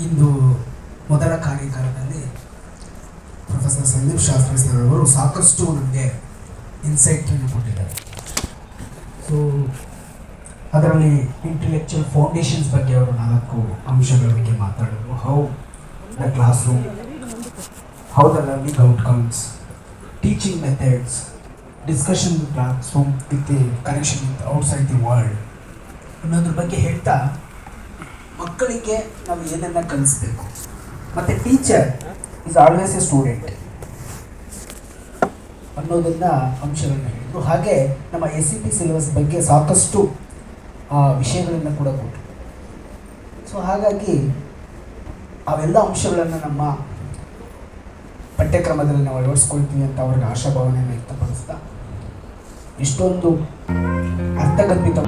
ಇಂದು ಮೊದಲ ಕಾರ್ಯಕ್ರಮದಲ್ಲಿ professor Sandeep Shastri sir ಅವರು ಸಾಕಷ್ಟು ನಮಗೆ ಇನ್ಸೈಟನ್ನು ಕೊಟ್ಟಿದ್ದಾರೆ. So ಅದರಲ್ಲಿ intellectual foundations ಬಗ್ಗೆ ಅವರು 4 ಅಂಶಗಳ ಬಗ್ಗೆ ಮಾತಾಡಿದರು. How the class room, how the learning outcomes, teaching methods, discussion class room with the connection with outside the world ಅನ್ನೋದ್ರ ಬಗ್ಗೆ ಹೇಳ್ತಾ, ಮಕ್ಕಳಿಗೆ ನಾವು ಏನನ್ನ ಕಲಿಸ್ಬೇಕು, ಮತ್ತು teacher is always A student ಅನ್ನೋದನ್ನ ಅಂಶಗಳನ್ನ ಹೇಳಿದರು. ಹಾಗೆ ನಮ್ಮ SCP ಸಿಲೆಬಸ್ ಬಗ್ಗೆ ಸಾಕಷ್ಟು ವಿಷಯಗಳನ್ನು ಕೂಡ ಕೊಟ್ಟರು. ಸೊ ಹಾಗಾಗಿ ಅವೆಲ್ಲ ಅಂಶಗಳನ್ನು ನಮ್ಮ ಪಠ್ಯಕ್ರಮದಲ್ಲಿ ನಾವು ಅಳವಡಿಸ್ಕೊಳ್ತೀವಿ ಅಂತ ಅವ್ರಿಗೆ ಆಶಾಭಾವನೆಯನ್ನು ವ್ಯಕ್ತಪಡಿಸ್ತಾ, ಇಷ್ಟೊಂದು ಅರ್ಥಗರ್ಭಿತ